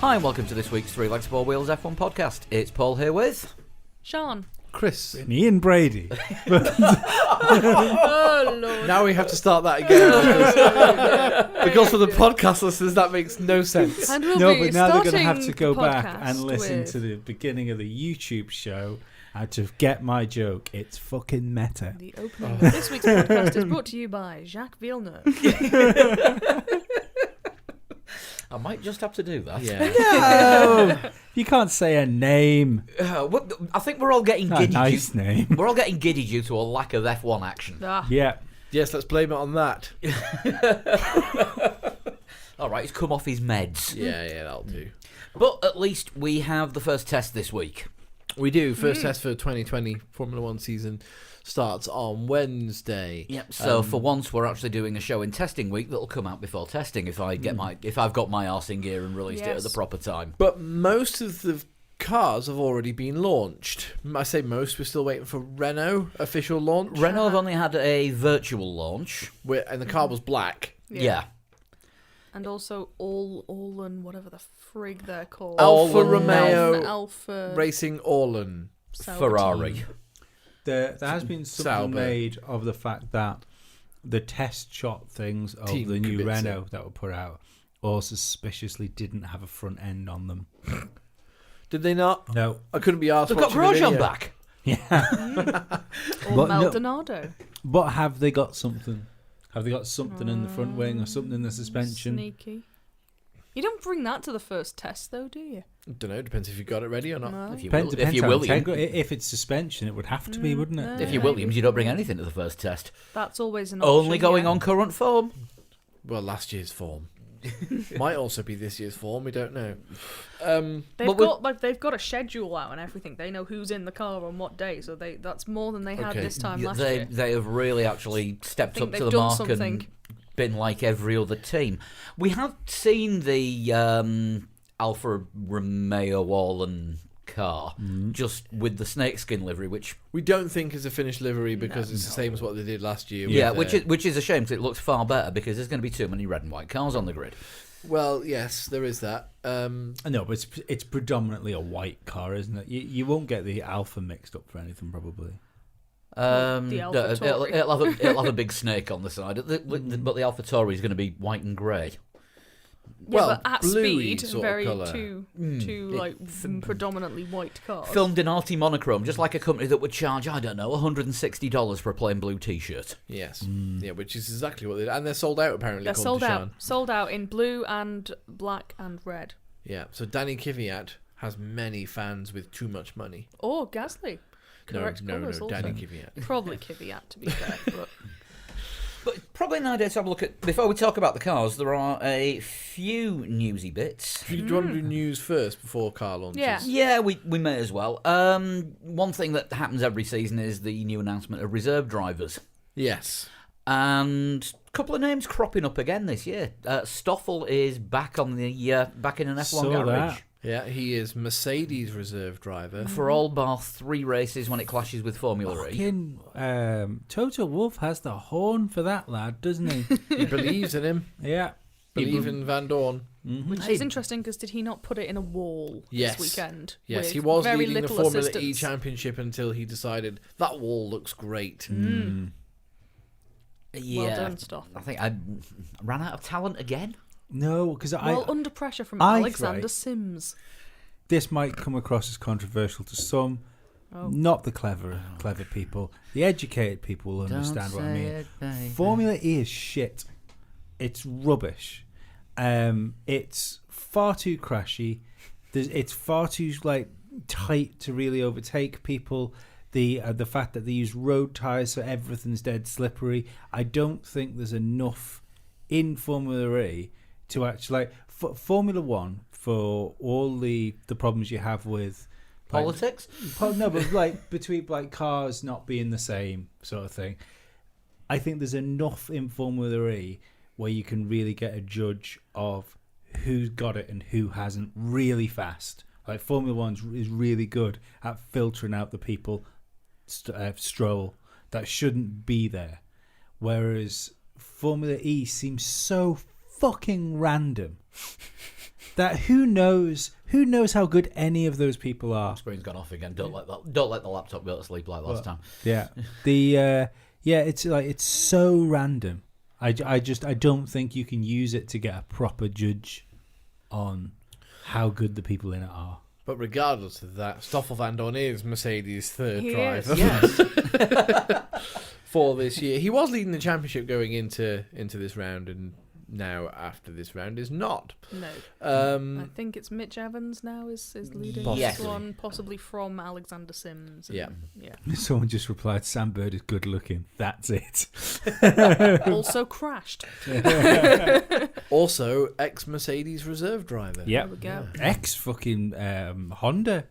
Hi and welcome to this week's Three Legs Four Wheels F1 podcast. It's Paul here with... Sean. Chris. And Ian Brady. Oh, Lord. Now we have to start that again because for the podcast listeners that makes no sense. And we'll No, be but now they're going to starting have to go the back podcast and listen with to the beginning of the YouTube show to get my joke. It's fucking meta. The opening of this week's podcast is brought to you by Jacques Villeneuve. I might just have to do that. Yeah. No! You can't say a name. I think we're all getting A giddy. nice name. We're all getting giddy due to a lack of F1 action. Yeah. Yes, let's blame it on that. All right, he's come off his meds. Yeah, that'll do. But at least we have the first test this week. We do. First test for 2020 Formula One season starts on Wednesday. Yep. So for once, we're actually doing a show in testing week that'll come out before testing if I've got my arse in gear and released it at the proper time. But most of the cars have already been launched. I say most. We're still waiting for Renault official launch. Renault have only had a virtual launch. And the car was black. Yeah. And also Orlen, whatever the frig they're called. Alfa Orlen, Romeo Alfa Racing Orlen. Ferrari. There has been something Sauber. made of the fact that the test shot things of Team the new Kubica. Renault that were put out all suspiciously didn't have a front end on them. Did they not? No. I couldn't be asked. They've got Grosjean back. or But no- Maldonado. But have they got something? Have they got something in the front wing or something in the suspension? Sneaky. You don't bring that to the first test, though, do you? Don't know. Depends if you got it ready or not. No. If you Depends if you how Williams, integral. If it's suspension, it would have to be, wouldn't it? if you Williams, you don't bring anything to the first test. That's always an option. Only going yeah. on current form. Well, last year's form. Might also be this year's form. We don't know. They've got a schedule out and everything. They know who's in the car on what day, so that's more than they had Okay. this time last they year. they have really actually stepped think up to they've the done mark something. and been like every other team. We have seen the Alfa Romeo Orlen car just with the snakeskin livery, which We don't think is a finished livery because it's the same as what they did last year. which is a shame because it looks far better because there's going to be too many red and white cars on the grid. Well, yes, there is that. No, but it's predominantly a white car, isn't it? You won't get the Alpha mixed up for anything, probably. The AlphaTauri. It'll have a big snake on the side, but the AlphaTauri is going to be white and grey. Well, but at bluey speed, sort of very colour. two predominantly white cars. Filmed in Arty monochrome, just like a company that would charge, I don't know, $160 for a plain blue T-shirt. Yes, yeah, which is exactly what they did, and they're sold out apparently. They're according to sold out in blue and black and red. Yeah, so Danny Kvyat has many fans with too much money. Or Gasly. Correct No, colours also. Danny Kvyat. Probably Kvyat, to be fair. But But probably an idea to have a look at, before we talk about the cars, there are a few newsy bits. Do you want to do news first before car launches? Yeah. Yeah, we may as well. One thing that happens every season is the new announcement of reserve drivers. Yes. And a couple of names cropping up again this year. Stoffel is back on the back in an F1 Saw garage. that. Yeah, he is Mercedes reserve driver. For all bar 3 races when it clashes with Formula E. Fucking Toto Wolff has the horn for that lad, doesn't he? He believes in him. Yeah. Believe in Van Dorn. which is interesting because did he not put it in a wall Yes. this weekend? Yes, with he was very leading the little Formula E assistance? Championship until he decided that wall looks great. Yeah, Well done, Stoff. I think I ran out of talent again. No, because Well, under pressure from I Alexander thought- Sims. this might come across as controversial to some. Oh. Not the clever people. The educated people will understand what I mean. Formula E is shit. It's rubbish. It's far too crashy. It's far too tight to really overtake people. The fact that they use road tyres so everything's dead slippery. I don't think there's enough in Formula E to actually Formula One, for all the problems you have with Politics? no, but between cars not being the same sort of thing. I think there's enough in Formula E where you can really get a judge of who's got it and who hasn't really fast. Like Formula One is really good at filtering out the people stroll that shouldn't be there, whereas Formula E seems so fucking random. that who knows how good any of those people are. Screen's gone off again. Don't let the laptop go to sleep like last time. Yeah. It's like it's so random. I don't think you can use it to get a proper judge on how good the people in it are. But regardless of that, Stoffel Vandoorne is Mercedes' third He driver is. Yes. for this year. He was leading the championship going into this round, and now after this round is not. No. I think it's Mitch Evans now is leading Yes. this one, possibly from Alexander Sims. Yeah. Someone just replied, Sam Bird is good looking. That's it. Also crashed. Also, ex-Mercedes reserve driver. There we go. Ex fucking Honda.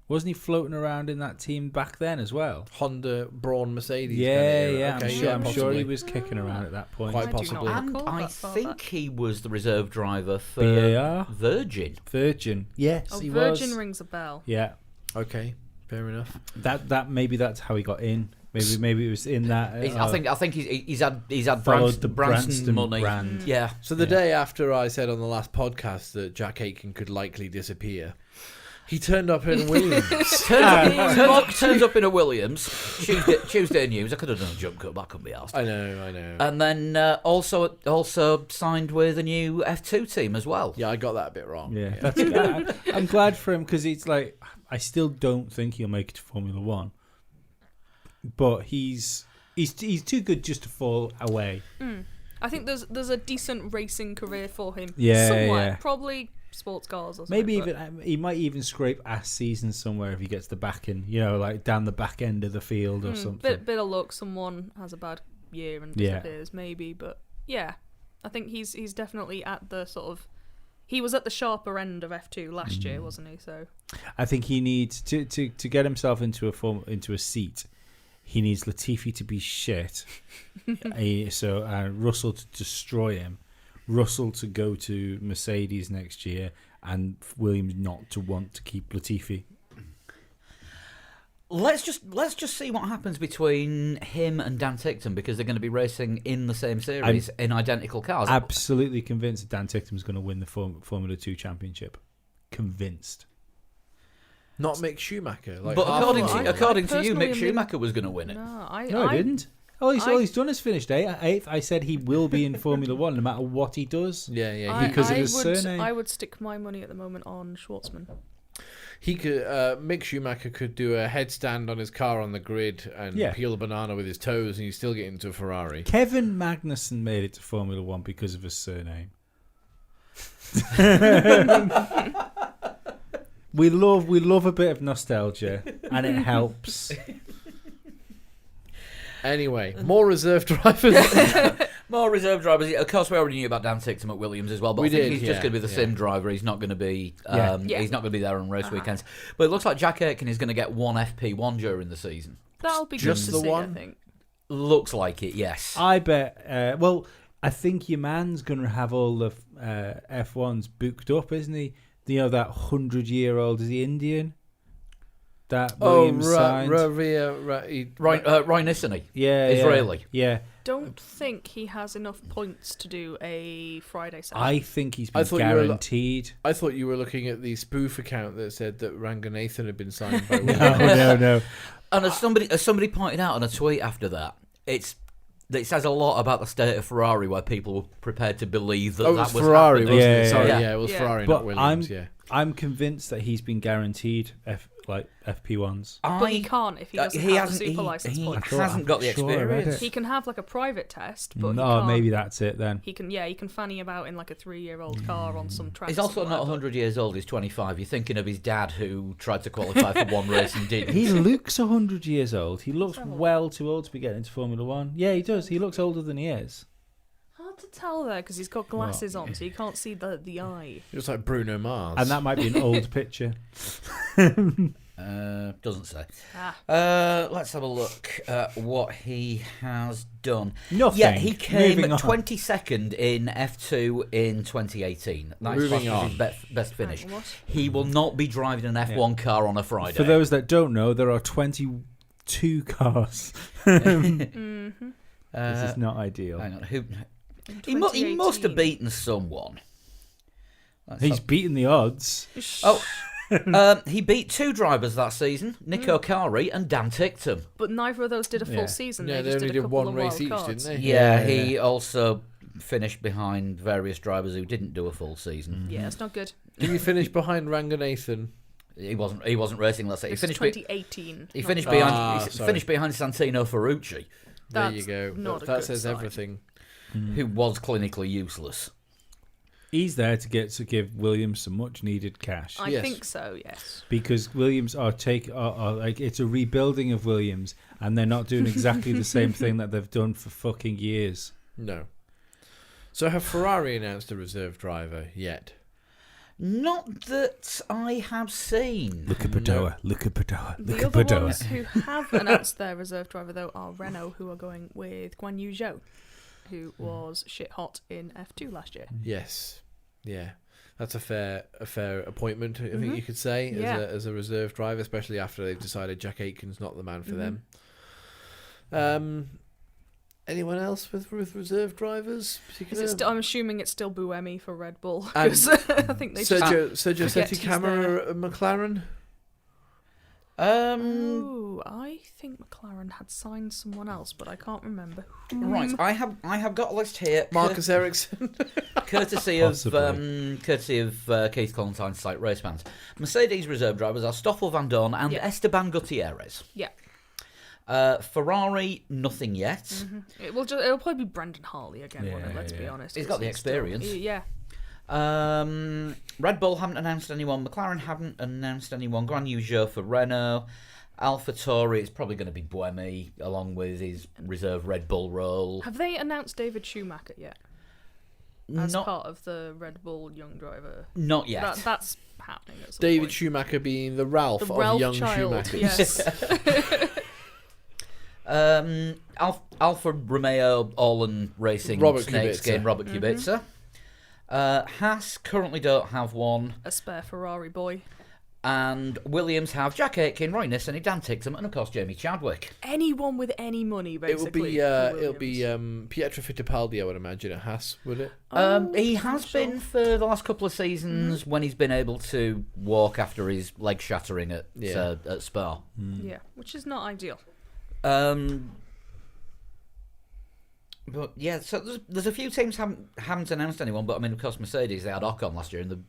Wasn't he floating around in that team back then as well? Honda, Braun, Mercedes. Yeah, kind of era. yeah. Okay, I'm sure possibly. he was kicking around at that point. Quite I do not possibly. And recall I that far think back. he was the reserve driver for BAR? Virgin. Virgin. Yes, Oh, he Virgin was. rings a bell. Yeah. Okay, fair enough. That maybe that's how he got in. Maybe it was in that. I think he's had followed the Branson money. brand. Yeah. So the day after I said on the last podcast that Jack Aitken could likely disappear, he turned up in Williams. turns up in a Williams. Tuesday News. I could have done a jump cut, but I couldn't be asked. I know. And then also signed with a new F2 team as well. Yeah, I got that a bit wrong. Yeah, that's good. I'm glad for him because it's like I still don't think he'll make it to Formula One, but he's too good just to fall away. I think there's a decent racing career for him. Yeah, somewhere. yeah. Probably sports cars or something. Maybe but even he might even scrape ass season somewhere if he gets the back in, like down the back end of the field or something. bit of luck. Someone has a bad year and disappears, maybe. But yeah, I think he's definitely at the sort of. He was at the sharper end of F2 last year, wasn't he? So I think he needs to get himself into a seat. He needs Latifi to be shit, so Russell to destroy him, Russell to go to Mercedes next year, and Williams not to want to keep Latifi. Let's just see what happens between him and Dan Tickton, because they're going to be racing in the same series in identical cars. Absolutely convinced that Dan Ticktum's going to win the Formula 2 championship. Convinced. Not Mick Schumacher. But according to you, personally Mick am Schumacher was going to win it. no, I didn't. All he's done is finished eighth. I said he will be in Formula 1 no matter what he does. Yeah. Because of his surname. I would stick my money at the moment on Schwartzman. He could. Mick Schumacher could do a headstand on his car on the grid and peel a banana with his toes, and you still get into a Ferrari. Kevin Magnussen made it to Formula 1 because of his surname. We love a bit of nostalgia, and it helps. Anyway, more reserve drivers. More reserve drivers. Of course, we already knew about Dan Ticktum at Williams as well, but I think he's just going to be the sim driver. He's not going to be. He's not going to be there on race weekends. But it looks like Jack Aitken is going to get one FP1 during the season. That'll be Just good to the see, one? I think. Looks like it. Yes. I bet. I think your man's going to have all the F1s booked up, isn't he? You know that 100-year-old, is he Indian? That Williams signed. Ryan Nissany. Yeah, Israeli. Yeah. Don't think he has enough points to do a Friday session. I think he's been I thought you were guaranteed. I thought you were looking at the spoof account that said that Ranganathan had been signed by Williams. No. And as somebody pointed out on a tweet after that, it says a lot about the state of Ferrari, where people were prepared to believe that Oh, it that was was Ferrari, happening. wasn't Yeah, it? Sorry, yeah. it was Yeah. Ferrari, But not Williams. I'm convinced that he's been guaranteed FP1s. but he can't if he doesn't have the super license he points. hasn't got the I'm sure I read experience. it. He can have like a private test, but he No, can't. maybe that's it then. He can fanny about in like a 3-year-old car on some track. He's also not 100 years old, he's 25. You're thinking of his dad, who tried to qualify for one race and didn't. He looks 100 years old. He looks well too old to be getting into Formula 1. Yeah, he does. He looks older than he is. Hard to tell there because he's got glasses on, so you can't see the eye. It was like Bruno Mars. And that might be an old picture. Doesn't say. Ah. Let's have a look at what he has done. Nothing. Yeah, he came Moving on. 22nd in F2 in 2018. That's Moving his on. best finish. What? He will not be driving an F1 car on a Friday. For those that don't know, there are 22 cars. Mm-hmm. This is not ideal. Hang on, he must have beaten someone. He's beaten the odds. Oh, he beat 2 drivers that season, Nico Kari and Dan Ticktum. But neither of those did a full season. Yeah, they just only did a couple 1 of race each, cards. didn't they? Yeah, he also finished behind various drivers who didn't do a full season. Yeah, it's not good. Did he finish behind Ranganathan? He wasn't racing. Let's say he finished 2018. He finished behind. Finished behind Santino Ferrucci. There you go. That says sign. everything. Who was clinically useless. He's there to give Williams some much needed cash. I think so, yes. Because Williams are like, it's a rebuilding of Williams, and they're not doing exactly the same thing that they've done for fucking years. No. So have Ferrari announced a reserve driver yet? Not that I have seen. Look at Padoa. Look at Padoa. Look The at other Padoa. ones who have announced their reserve driver, though, are Renault, who are going with Guan Yu Zhou, who was shit hot in F2 last year. Yes. Yeah. That's a fair appointment, I think you could say, as a reserve driver, especially after they've decided Jack Aitken's not the man for them. Anyone else with reserve drivers? I'm assuming it's still Buemi for Red Bull. I think they Sergio Setikamera at McLaren. I think McLaren had signed someone else, but I can't remember. Right, I have got a list here. Marcus Ericsson, courtesy of Keith Collantine's site Racefans. Mercedes reserve drivers are Stoffel Van Dorn and Esteban Gutierrez. Yeah. Ferrari, nothing yet. Mm-hmm. It'll probably be Brendan Hartley again, won't it? Let's be honest. He's got the experience. Red Bull haven't announced anyone. McLaren haven't announced anyone. Guan Yu Zhou for Renault. AlphaTauri, it's probably going to be Buemi along with his reserve Red Bull role. Have they announced David Schumacher yet? As part of the Red Bull young driver? Not yet. That's happening at some David point. Schumacher being the Ralph of young child, Schumachers. Yes. Alfa Romeo All-in Racing Snakeskin Robert Kubica. Haas currently don't have one. A spare Ferrari boy. And Williams have Jack Aitken, Roy Nissany, Dan Ticktum, and of course Jamie Chadwick. Anyone with any money, basically. It'll be Pietro Fittipaldi, I would imagine, at Haas, would it? He has been for the last couple of seasons when he's been able to walk after his leg shattering at Spa. Yeah, which is not ideal. But yeah, so there's a few teams haven't announced anyone, but I mean, of course, Mercedes, they had Ocon last year, and the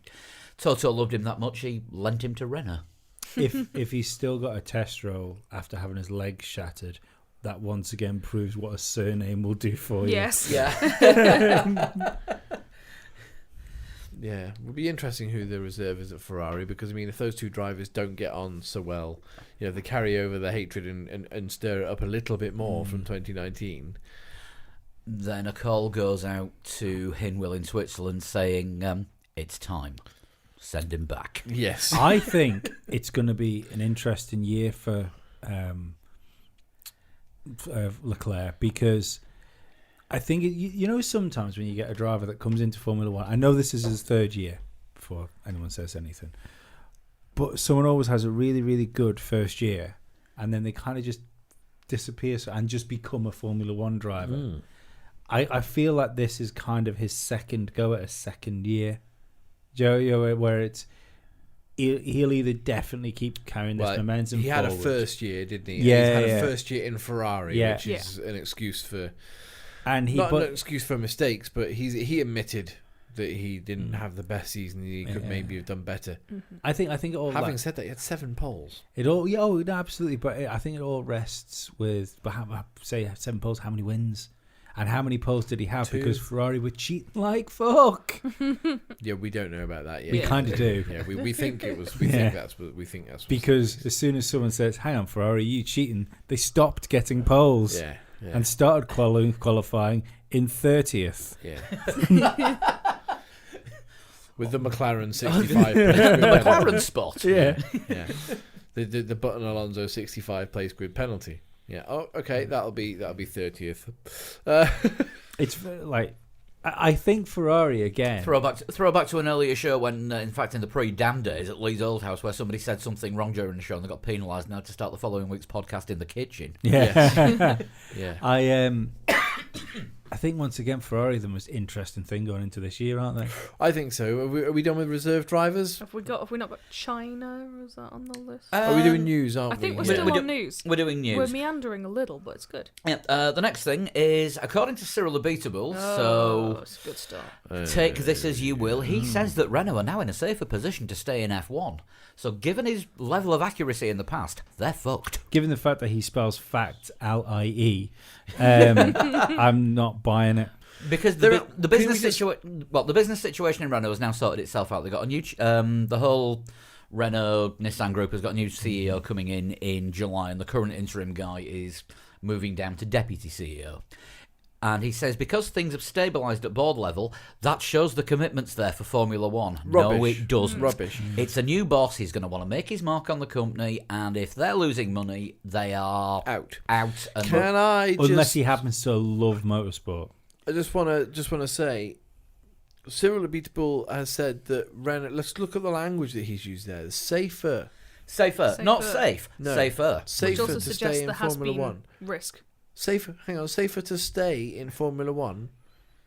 Toto loved him that much, he lent him to Renault. If he's still got a test roll after having his leg shattered, that once again proves what a surname will do for you. Yes. Yeah. Yeah, it would be interesting who the reserve is at Ferrari, because, I mean, if those two drivers don't get on so well, they carry over the hatred and stir it up a little bit more from 2019. Then a call goes out to Hinwil in Switzerland saying, it's time. Send him back. Yes. I think it's going to be an interesting year for Leclerc, because I think, sometimes when you get a driver that comes into Formula One, I know this is his third year before anyone says anything, but someone always has a really, really good first year, and then they kind of just disappear and just become a Formula One driver. I feel like this is kind of his second go at a second year, Joe, where it's he'll either definitely keep carrying this momentum he had forward. a first year, didn't he? Yeah, he's had a first year in Ferrari, which is an excuse for not an excuse for mistakes, but he admitted that he didn't have the best season. He could maybe have done better. I think it all. Having said that, he had 7 poles. It all, absolutely. But I think it all rests with, say, 7 poles. How many wins? And how many poles did he have? 2. Because Ferrari were cheating like fuck. Yeah, we don't know about that yet. We kind of do. Yeah, we think it was. We think that's because as soon as someone says, "Hang on, Ferrari, you cheating," they stopped getting poles. Yeah. And started qualifying in 30th. Yeah. With the McLaren 65 McLaren spot. Yeah. The Button Alonso 65 place grid penalty. Yeah. Oh, okay. That'll be 30th. It's like, I think Ferrari again. Throwback to an earlier show when, in fact, in the pre-Dam days at Lee's Old House, where somebody said something wrong during the show and they got penalised. Now to start the following week's podcast in the kitchen. Yeah. Yeah. I think once again Ferrari are the most interesting thing going into this year, aren't they? I think so. Are we done with reserve drivers? Have we not got China? Or is that on the list? Are we doing news? Aren't I think we? we're still on news. We're doing news. We're meandering a little, but it's good. Yeah. The next thing is, according to Cyril Abiteboul, so It's a good start. take this as you will. He says that Renault are now in a safer position to stay in F1. So, given his level of accuracy in the past, they're fucked. Given the fact that he spells fact LIE, I'm not buying it. Because the business situation in Renault has now sorted itself out. They got a new the whole Renault Nissan group has got a new CEO coming in July, and the current interim guy is moving down to deputy CEO. And he says because things have stabilised at board level, that shows the commitment's there for Formula One. Rubbish. No, it doesn't. Rubbish. It's a new boss. He's going to want to make his mark on the company, and if they're losing money, they are Out. And Unless he happens to love motorsport. I just want to say, Cyril Abiteboul has said that Renault. Let's look at the language that he's used there. Safer, not safe. No. Safer. Which also to suggests stay in there has Formula been One. risk. Safer to stay in Formula One.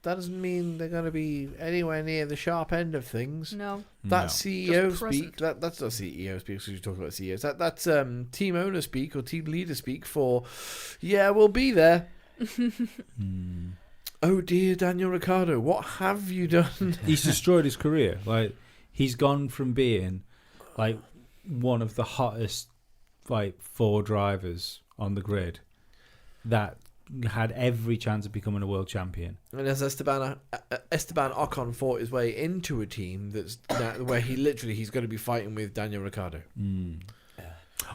That doesn't mean they're going to be anywhere near the sharp end of things. No. That's CEO Just speak. That's not CEO speak because you're talking about CEOs. That's team owner speak or team leader speak for, yeah, we'll be there. Oh dear, Daniel Ricciardo, what have you done? He's destroyed his career. Like, he's gone from being like one of the hottest like 4 drivers on the grid that had every chance of becoming a world champion. And as Esteban Ocon fought his way into a team where he's going to be fighting with Daniel Ricciardo.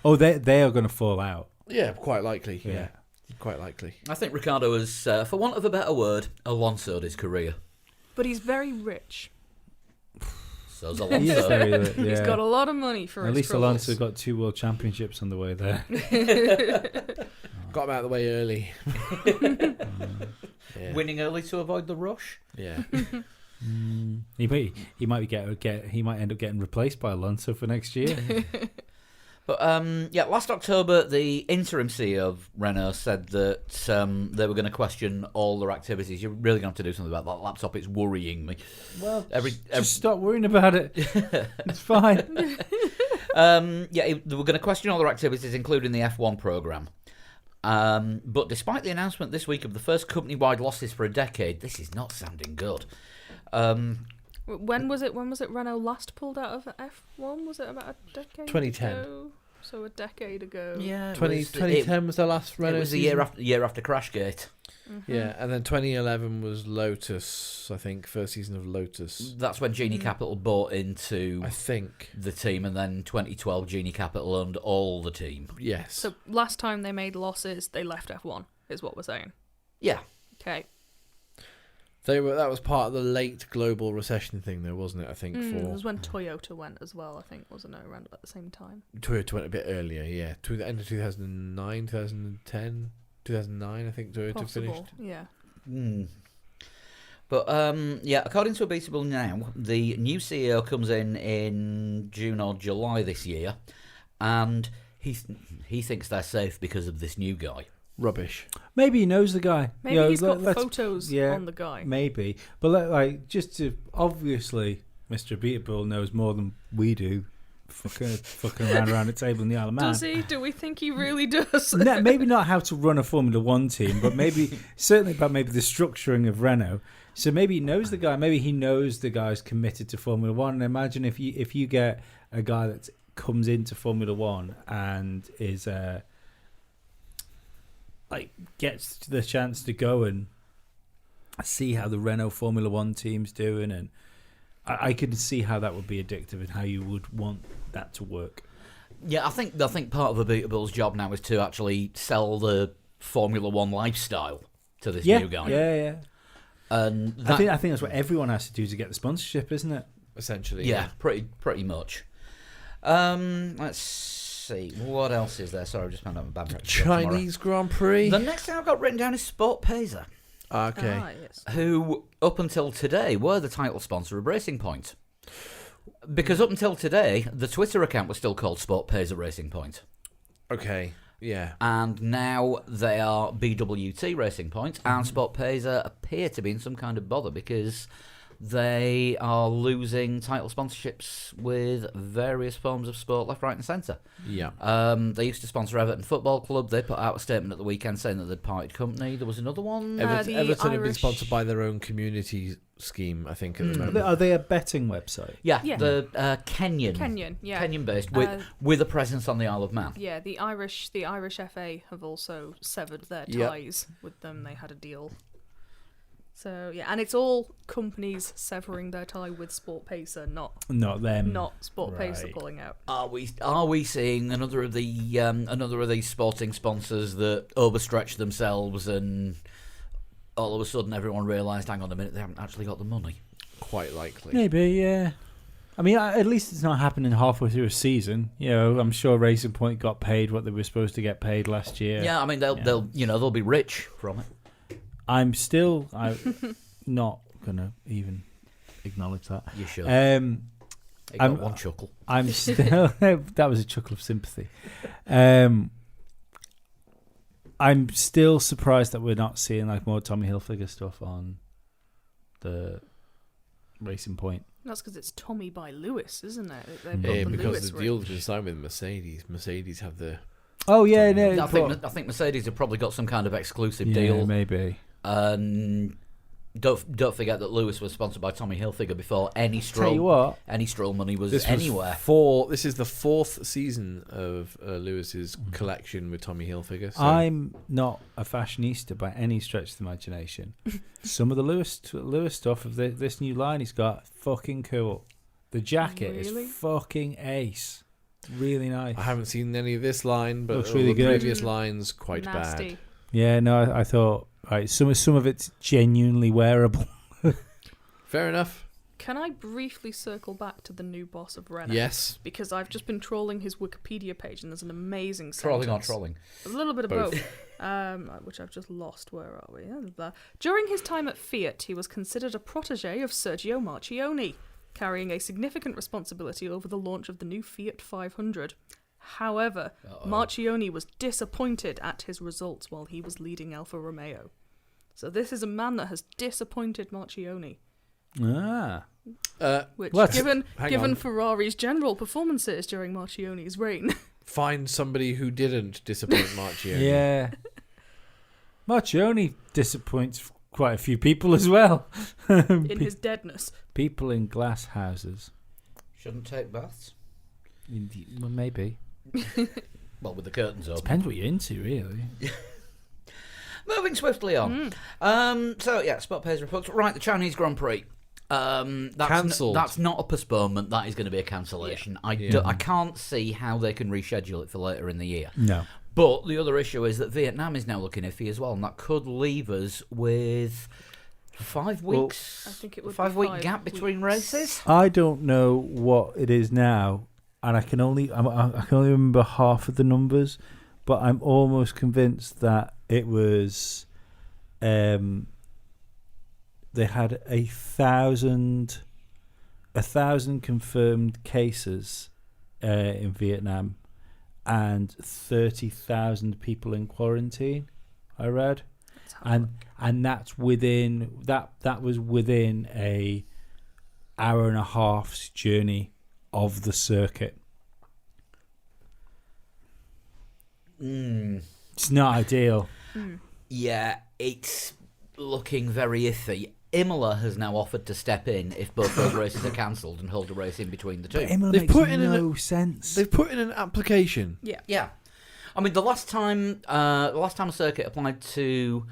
Oh, they are going to fall out. Yeah, quite likely. Yeah. Quite likely. I think Ricciardo has, for want of a better word, Alonso'd his career. But he's very rich. So's He is Alonso. very lit, yeah. He's got a lot of money for At his least troubles. Alonso got 2 world championships on the way there. Got him out of the way early. Yeah. Winning early to avoid the rush. Yeah. He might end up getting replaced by Alonso for next year. But last October, the interim CEO of Renault said that they were going to question all their activities. You're really going to have to do something about that laptop. It's worrying me. Well, just stop worrying about it. It's fine. They were going to question all their activities, including the F1 programme. But despite the announcement this week of the first company-wide losses for a decade, this is not sounding good. When was it Renault last pulled out of F1? Was it about a decade 2010. ago? So a decade ago. Yeah, 2010 was the last Renault It was the year after Crashgate. Mm-hmm. Yeah, and then 2011 was Lotus, I think, first season of Lotus. That's when Genie Capital bought into I think. the team, and then 2012 Genie Capital owned all the team. Yes. So last time they made losses, they left F1, is what we're saying. Yeah. Okay. That was part of the late global recession thing, though, wasn't it? I think It was when Toyota went as well, I think, wasn't it? Around about the same time. Toyota went a bit earlier, yeah. To the end of 2009, 2010, 2009, I think Toyota Possible, finished. yeah. But according to Abiteboul now, the new CEO comes in June or July this year, and he thinks they're safe because of this new guy. Rubbish. Maybe he knows the guy. Maybe he's got photos on the guy. Maybe. But just to obviously, Mr. Abiteboul knows more than we do. Fucking around the table in the Isle of Man. Does he? Do we think he really does? No, maybe not how to run a Formula One team, but certainly about maybe the structuring of Renault. So maybe he knows the guy. Maybe he knows the guy's committed to Formula One. And imagine if you get a guy that comes into Formula One and is gets the chance to go and see how the Renault Formula One team's doing, and I can see how that would be addictive and how you would want that to work. Yeah, I think part of Abiteboul's job now is to actually sell the Formula One lifestyle to this new guy. Yeah. And I think that's what everyone has to do to get the sponsorship, isn't it? Essentially. Yeah, pretty much. Let's see, what else is there? Sorry, I just found out my bad practice. Chinese Grand Prix. The next thing I've got written down is Sport Pesa. Okay. Yes. Who, up until today, were the title sponsor of Racing Point. Because up until today, the Twitter account was still called Sport Pesa Racing Point. Okay. Yeah. And now they are BWT Racing Point, and Sport Pesa appear to be in some kind of bother because they are losing title sponsorships with various forms of sport left, right and centre. Yeah. They used to sponsor Everton Football Club. They put out a statement at the weekend saying that they'd parted company. There was another one. Everton have been sponsored by their own community scheme, I think, at the moment. Are they a betting website? Yeah. The Kenyan. Yeah. Kenyan-based, with a presence on the Isle of Man. Yeah, the Irish FA have also severed their ties with them. They had a deal. So, yeah, and it's all companies severing their tie with Sport Pesa, not them. Not Sport Pesa pulling out. Are we seeing another of these sporting sponsors that overstretch themselves and all of a sudden everyone realised, hang on a minute, they haven't actually got the money? Quite likely. Maybe, yeah. I mean, at least it's not happening halfway through a season. You know, I'm sure Racing Point got paid what they were supposed to get paid last year. Yeah, I mean, they'll be rich from it. I'm not going to even acknowledge that. You should. You got one chuckle. I'm still... that was a chuckle of sympathy. I'm still surprised that we're not seeing like more Tommy Hilfiger stuff on the Racing Point. That's because it's Tommy by Lewis, isn't it? Yeah, because the deal's been signed with Mercedes. Mercedes have the... Oh, yeah. No, I think Mercedes have probably got some kind of exclusive deal. Maybe. And don't forget that Lewis was sponsored by Tommy Hilfiger before any Stroll. Tell you what, any Stroll money was anywhere. This is the fourth season of Lewis's collection with Tommy Hilfiger. So. I'm not a fashionista by any stretch of the imagination. Some of the Lewis stuff of this new line he's got, fucking cool. The jacket is fucking ace. Really nice. I haven't seen any of this line, but looks really good. Previous lines quite nasty. Bad. Yeah, no, I thought some of it's genuinely wearable. Fair enough. Can I briefly circle back to the new boss of Renault? Yes. Because I've just been trolling his Wikipedia page, and there's an amazing trolling sentence. or trolling? A little bit of both. Which I've just lost. Where are we? During his time at Fiat, he was considered a protege of Sergio Marchionne, carrying a significant responsibility over the launch of the new Fiat 500. However, Marchionne was disappointed at his results while he was leading Alfa Romeo. So this is a man that has disappointed Marchionne. Given Ferrari's general performances during Marchionne's reign. Find somebody who didn't disappoint Marchionne. Yeah. Marchionne disappoints quite a few people as well. In his deadness. People in glass houses. Shouldn't take baths? Well, maybe. Well, with the curtains open. Depends what you're into, really. Moving swiftly on. Spot Pesa reports. Right, the Chinese Grand Prix. Cancelled. That's not a postponement. That is going to be a cancellation. Yeah. I can't see how they can reschedule it for later in the year. No. But the other issue is that Vietnam is now looking iffy as well, and that could leave us with 5 weeks. I think it would 5 week gap between races. I don't know what it is now, and I can only remember half of the numbers, but I'm almost convinced that it was they had 1,000 confirmed cases in Vietnam and 30,000 people in quarantine, I read. And that's within that was within a hour and a half's journey of the circuit. It's not ideal. Yeah, it's looking very iffy. Imola has now offered to step in if both those races are cancelled and hold a race in between the two. But Imola makes no sense. They've put in an application. Yeah. I mean, the last time a circuit applied to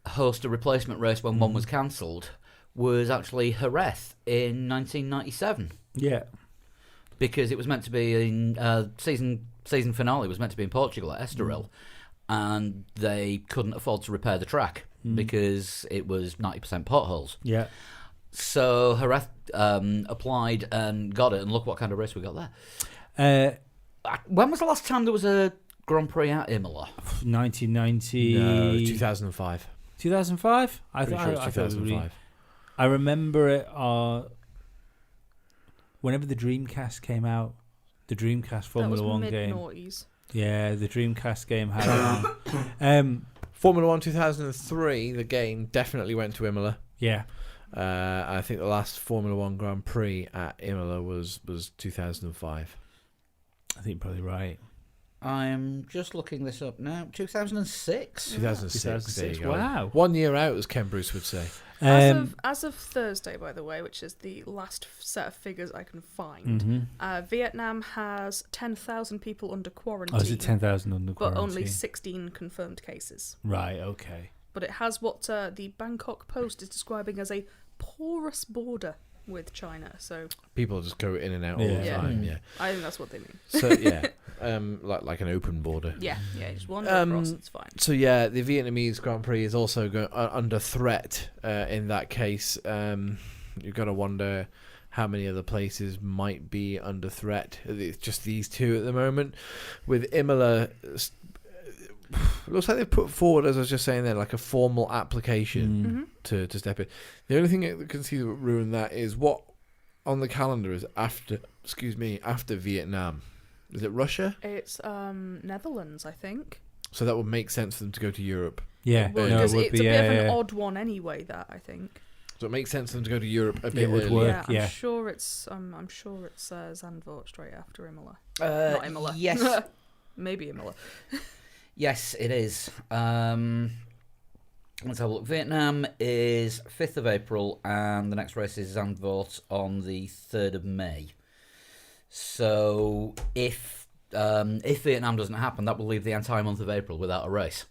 host a replacement race when one was cancelled was actually Jerez in 1997. Yeah. Because it was meant to be in season finale was meant to be in Portugal at Estoril, and they couldn't afford to repair the track because it was 90% potholes. Yeah. So Jerez applied and got it, and look what kind of race we got there. When was the last time there was a Grand Prix at Imola? 1990. No, 2005. 2005? I thought it was 2005. I remember it whenever the Dreamcast came out, the Dreamcast Formula 1 game. Yeah, the Dreamcast game had one. Formula 1 2003, the game definitely went to Imola. Yeah. I think the last Formula 1 Grand Prix at Imola was 2005. I think you're probably right. I'm just looking this up now. 2006? 2006. There you go. Wow. 1 year out, as Ken Bruce would say. As of Thursday, by the way, which is the last set of figures I can find, Vietnam has 10,000 people under quarantine. Oh, is it 10,000 under quarantine? But only 16 confirmed cases. Right, okay. But it has what the Bangkok Post is describing as a porous border with China. So people just go in and out all the time. Yeah, I think that's what they mean. So yeah, like an open border. Yeah, just wander across. It's fine. So yeah, the Vietnamese Grand Prix is also under threat. In that case, you've got to wonder how many other places might be under threat. It's just these two at the moment. With Imola, it looks like they've put forward, as I was just saying there, like a formal application to step in. The only thing I can see that would ruin that is what on the calendar is after Vietnam. Is it Russia? It's Netherlands, I think. So that would make sense for them to go to Europe. Yeah, well, no, it's it would a be, bit of an odd one anyway. That I think. So it makes sense for them to go to Europe a bit would earlier. work. Yeah, Yeah. I'm sure it's Zandvoort straight after Imola. Not Imola. Yes. Maybe Imola. Yes, it is. Let's have a look. Vietnam is 5th of April, and the next race is Zandvoort on the 3rd of May. So if Vietnam doesn't happen, that will leave the entire month of April without a race.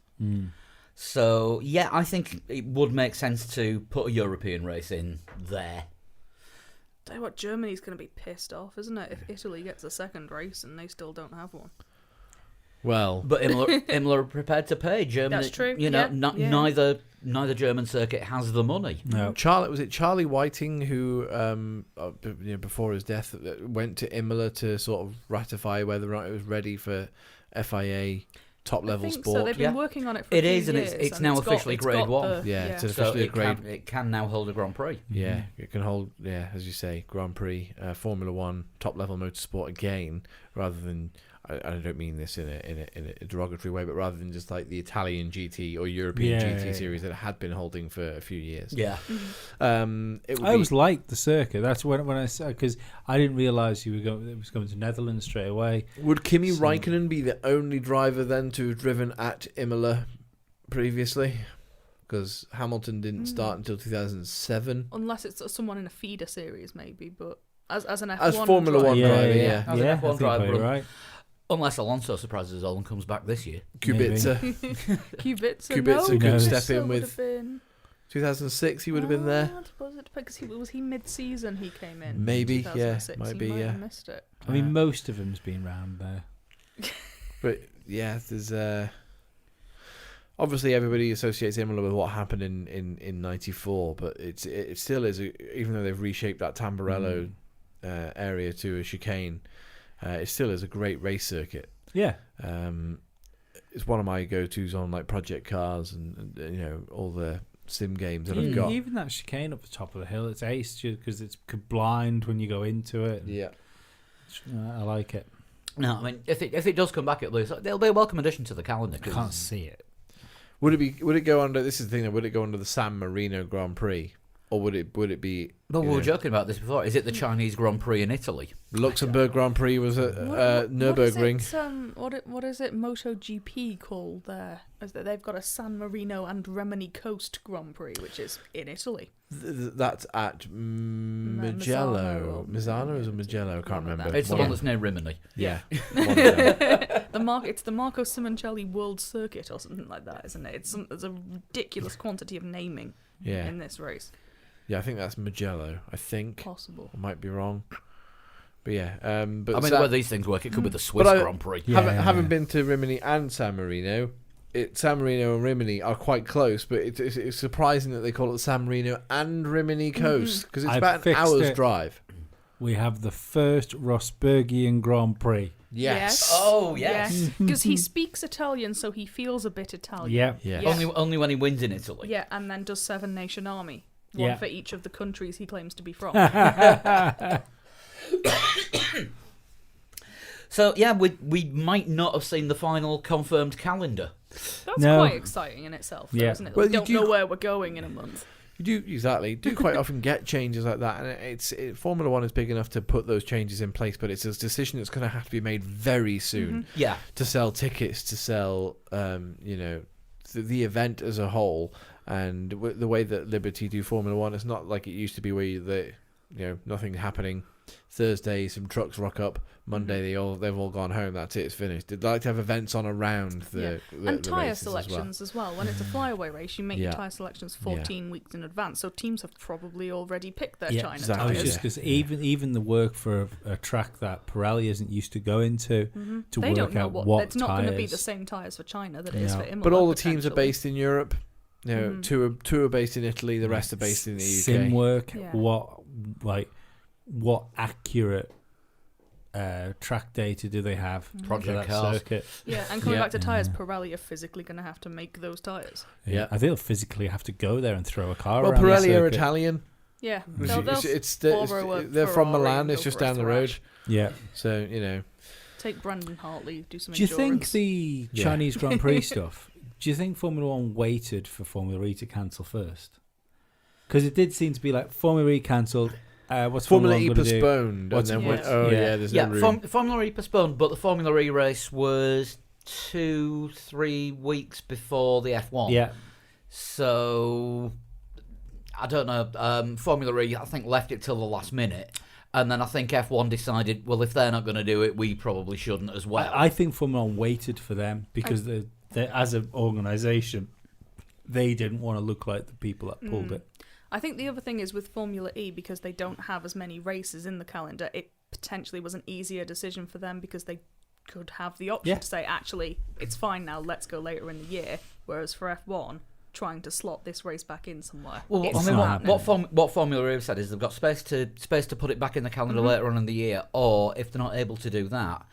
So yeah, I think it would make sense to put a European race in there. Tell you what, Germany's going to be pissed off, isn't it, if Italy gets a second race and they still don't have one? Well, but Imola are prepared to pay. Germany, that's true. You know, neither German circuit has the money. No. Was it Charlie Whiting who, before his death, went to Imola to sort of ratify whether or not it was ready for FIA top level sport? So they've been working on it for it a few is, and years, it's now officially Grade 1. It's officially a grade. It can now hold a Grand Prix. Yeah, it can hold. Yeah, as you say, Grand Prix, Formula 1, top level motorsport again, rather than. I don't mean this in a derogatory way, but rather than just like the Italian GT or European GT series that it had been holding for a few years. Yeah. I always liked the circuit. That's when I said, because I didn't realise it was going to Netherlands straight away. Would Kimi Räikkönen be the only driver then to have driven at Imola previously? Because Hamilton didn't start until 2007. Unless it's someone in a feeder series, maybe, but as an F1 as Formula 1 driver, yeah. As an F1 driver, right. Unless Alonso surprises us all and comes back this year. Kubica. Kubica could step in with... Been... 2006 he would have been there. Was it because was he mid-season he came in? Maybe, yeah. Might be, have missed it. I mean, most of them's been round there. But, yeah, there's... obviously, everybody associates Imola with what happened in 94, but it still is, even though they've reshaped that Tamburello area to a chicane, it still is a great race circuit. Yeah. It's one of my go-tos on like project cars and all the sim games that I've got. Even that chicane up the top of the hill, it's ace because it's blind when you go into it. Yeah. I like it. No, I mean, if it does come back at least, it'll be a welcome addition to the calendar. I can't see it. Would it go under? This is the thing. Would it go under the San Marino Grand Prix, or would it be? But we were joking about this before. Is it the Chinese Grand Prix in Italy? Luxembourg Grand Prix was at Nürburgring. What is it? MotoGP called there? They've got a San Marino and Rimini Coast Grand Prix, which is in Italy. That's at Mugello. Misano is a Mugello. I can't remember. It's the one that's near Rimini. Yeah. It's the Marco Simoncelli World Circuit or something like that, isn't it? There's a ridiculous quantity of naming in this race. Yeah, I think that's Mugello. I think possible. I might be wrong, but yeah. But I mean, the way these things work, it could be the Swiss Grand Prix. Haven't been to Rimini and San Marino. San Marino and Rimini are quite close, but it's surprising that they call it San Marino and Rimini Coast because it's about an hour's drive. We have the first Rosbergian Grand Prix. Yes. Oh, yes. Because he speaks Italian, so he feels a bit Italian. Yeah. Only when he wins in Italy. Yeah, and then does Seven Nation Army. One for each of the countries he claims to be from. So yeah, we might not have seen the final confirmed calendar. That's quite exciting in itself, though, isn't it? Well, we don't know where we're going in a month. You do quite often get changes like that, and Formula One is big enough to put those changes in place, but it's a decision that's going to have to be made very soon. Mm-hmm. Yeah, to sell tickets, to sell the event as a whole, and the way that Liberty do Formula One, it's not like it used to be where nothing happening. Thursday, some trucks rock up. Monday, they've all gone home. That's it. It's finished. They'd like to have events on around the tyre selections as well. When it's a flyaway race, you make your tyre selections 14 weeks in advance. So teams have probably already picked their China tyres. I was just because even the work for a track that Pirelli isn't used to going to they work out what it's not going to be the same tyres for China that it is for Imola. But all the teams are based in Europe. Two are based in Italy. The rest are based in the UK. Sim work. What accurate track data do they have? Project cars. Circuit? Yeah, and coming back to tyres, Pirelli are physically going to have to make those tyres. Yeah, I think they'll physically have to go there and throw a car around. Well, Pirelli are Italian. Yeah, they're from Milan. It's just down the road. Yeah, so take Brandon Hartley, do some. Do you think the Chinese Grand Prix stuff? Do you think Formula One waited for Formula E to cancel first? Because it did seem to be like Formula E cancelled. What's Formula E postponed? And then went, there's no room. Formula E postponed, but the Formula E race was 2-3 weeks before the F1. Yeah. So, I don't know. Formula E, I think, left it till the last minute. And then I think F1 decided, well, if they're not going to do it, we probably shouldn't as well. I think Formula One waited for them because they as an organisation, they didn't want to look like the people that pulled it. I think the other thing is with Formula E, because they don't have as many races in the calendar, it potentially was an easier decision for them because they could have the option to say, actually, it's fine now, let's go later in the year. Whereas for F1, trying to slot this race back in somewhere. Well, what Formula E have said is they've got space to put it back in the calendar later on in the year, or if they're not able to do that,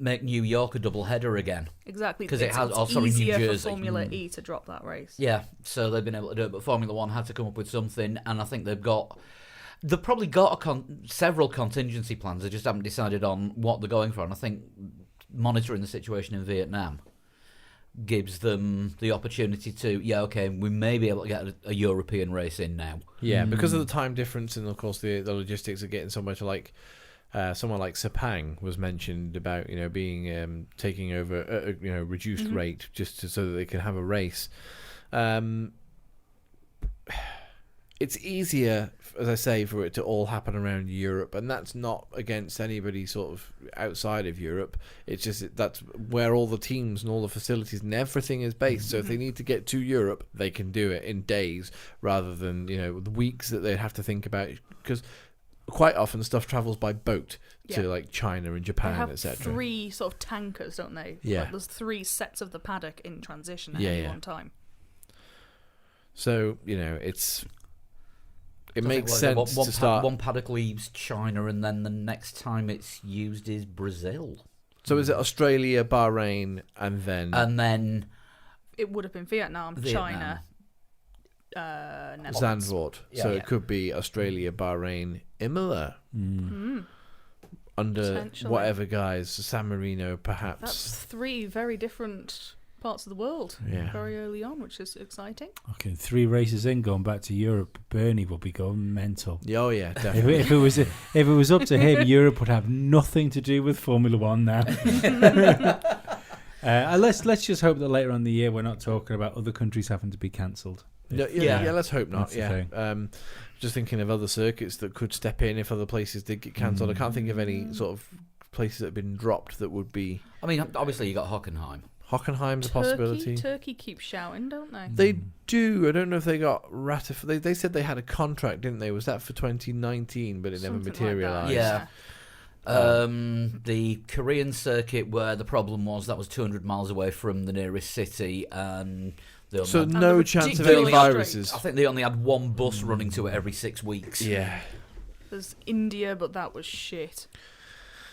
make New York a double header again. Exactly, because it's easier New Jersey. for Formula E to drop that race. Yeah, so they've been able to do it, but Formula One had to come up with something, and I think they've probably got several contingency plans. They just haven't decided on what they're going for, and I think monitoring the situation in Vietnam gives them the opportunity to, we may be able to get a European race in now. Yeah, because of the time difference and, of course, the logistics of getting somewhere to, like, someone like Sepang was mentioned about, being taking over a reduced rate just so that they can have a race. It's easier, as I say, for it to all happen around Europe, and that's not against anybody sort of outside of Europe. It's just that's where all the teams and all the facilities and everything is based. So if they need to get to Europe, they can do it in days rather than the weeks that they'd have to think about, because quite often stuff travels by boat to like China and Japan, etc. 3 sort of tankers, don't they? Yeah. Like there's 3 sets of the paddock in transition at any one time. So it makes sense to start. One paddock leaves China, and then the next time it's used is Brazil. So is it Australia, Bahrain, and then it would have been Vietnam. China. Zandvoort. So it could be Australia, Bahrain, Imola. Under whatever guise, San Marino, perhaps. That's 3 very different parts of the world very early on, which is exciting. Okay, 3 races in, going back to Europe, Bernie will be going mental. Oh yeah, definitely. if it was up to him, Europe would have nothing to do with Formula One now. Let's just hope that later on in the year we're not talking about other countries having to be cancelled. Let's hope not. That's just thinking of other circuits that could step in if other places did get cancelled. I can't think of any sort of places that have been dropped that would be. I mean, obviously you got Hockenheim. Hockenheim's a possibility. Turkey keeps shouting, don't they? They do. I don't know if they got ratified. They said they had a contract, didn't they? Was that for 2019, but it never materialised? Like the Korean circuit, where the problem was that was 200 miles away from the nearest city, and no chance of any viruses. I think they only had 1 bus running to it every 6 weeks. Yeah. There's India, but that was shit.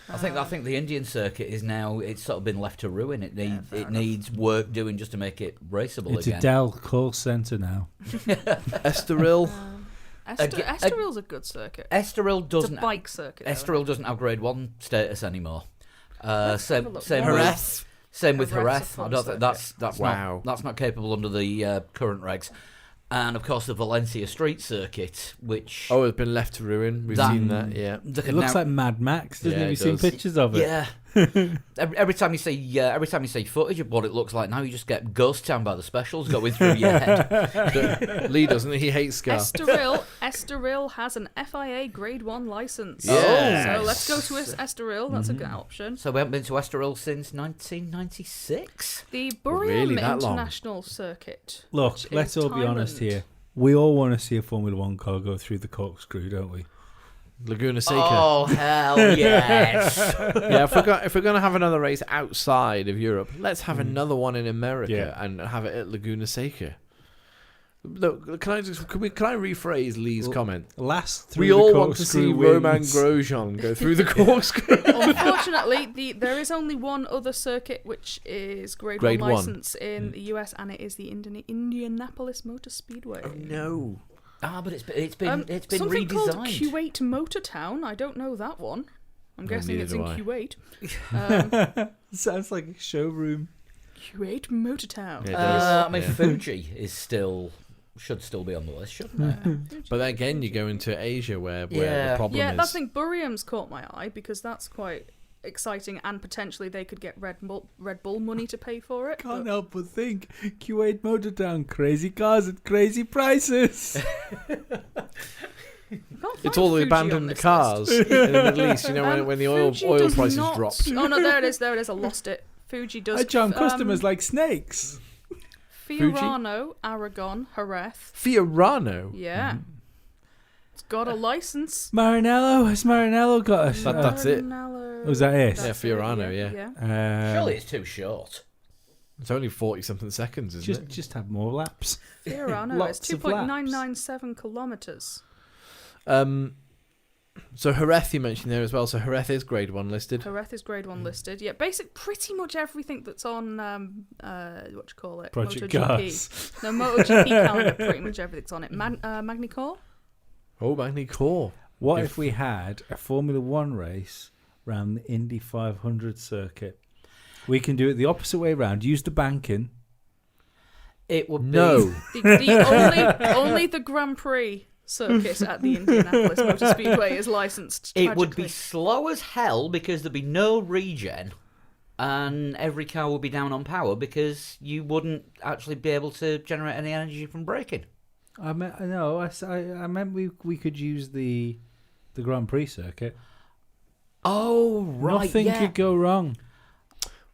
I think the Indian circuit is now, it's sort of been left to ruin. It needs work doing just to make it raceable it's again. It's a Dell call centre now. Estoril. Estoril's a good circuit. Estoril doesn't. It's a bike circuit. Estoril doesn't have Grade 1 status anymore. Same Jerez. Same with Jerez. Jerez. I don't think that's Wow. not capable under the current regs. And of course the Valencia Street Circuit, which it's been left to ruin. We've seen that. Yeah, it looks like Mad Max, doesn't it? You've seen pictures of it. Yeah. every time you see footage of what it looks like now, you just get ghost town by the specials going through your head. Lee doesn't he? Hates Scar. Estoril has an FIA Grade 1 license. Yes. So let's go to Estoril. That's a good option. So we haven't been to Estoril since 1996. The Buriram Really, that long? International Circuit. Look, which let's is all be honest Thailand. here. We all want to see a Formula One car go through the corkscrew, don't we? Laguna Seca. Oh hell yes! Yeah, if we're gonna have another race outside of Europe, let's have another one in America and have it at Laguna Seca. Look, can I rephrase Lee's comment? Last through We the all want to corkscrew see wins. Romain Grosjean go through the corkscrew. Unfortunately, there is only one other circuit which is Grade 1 1. license in the US, and it is the Indianapolis Motor Speedway. No. But it's been something called redesigned. Kuwait Motor Town. I don't know that one. I'm guessing neither it's in do Kuwait. Sounds like a showroom. Kuwait Motor Town. Yeah, it does. I mean, Fuji should still be on the list, shouldn't it? But then again, you go into Asia where Yeah. the problem Yeah, is. that's the thing. Buriram's caught my eye because that's quite exciting, and potentially they could get Red Bull money to pay for it. Can't but- help but think. Kuwait Motor Town, crazy cars at crazy prices. It's all the Fuji on abandoned this cars in the Middle East. You know, when the oil Fuji does prices not- drop. Oh no, there it is. I lost it. Fuji does. I charm customers like snakes. Fiorano, Aragon, Jerez. Fiorano. Yeah. It's got a license. Maranello, has Maranello got us? That's it. Maranello. Was that it? That's Fiorano, yeah. Surely it's too short. It's only 40-something seconds, isn't it? Just have more laps. Fiorano Lots is of laps. 2.997 kilometres. So Jerez you mentioned there as well. So Jerez is Grade 1 listed. Jerez is Grade 1 listed. Yeah, pretty much everything that's on, Project MotoGP. Cars. No, MotoGP calendar, pretty much everything's on it. Magny-Cours? Oh, Magny-Cours. What if we had a Formula One race round the Indy 500 circuit? We can do it the opposite way round. Use the banking. It would be No. Only the Grand Prix circuit at the Indianapolis Motor Speedway is licensed. It would be tragically. slow as hell because there'd be no regen, and every car would be down on power because you wouldn't actually be able to generate any energy from braking. I meant we could use the Grand Prix circuit. Oh right, Nothing yeah. could go wrong.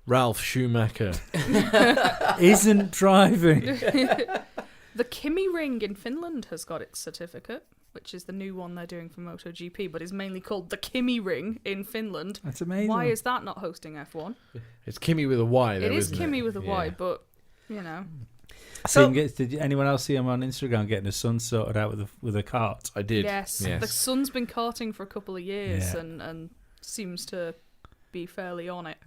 Ralph Schumacher. Isn't driving. The Kimi Ring in Finland has got its certificate, which is the new one they're doing for MotoGP, but is mainly called the Kimi Ring in Finland. That's amazing. Why is that not hosting F1? It's Kimi with a Y, though, It is isn't Kimi it? with a Y, Yeah. but, you know. Did anyone else see him on Instagram getting his son sorted out with a cart? I did. Yes, the son's been karting for a couple of years Yeah. and seems to be fairly on it.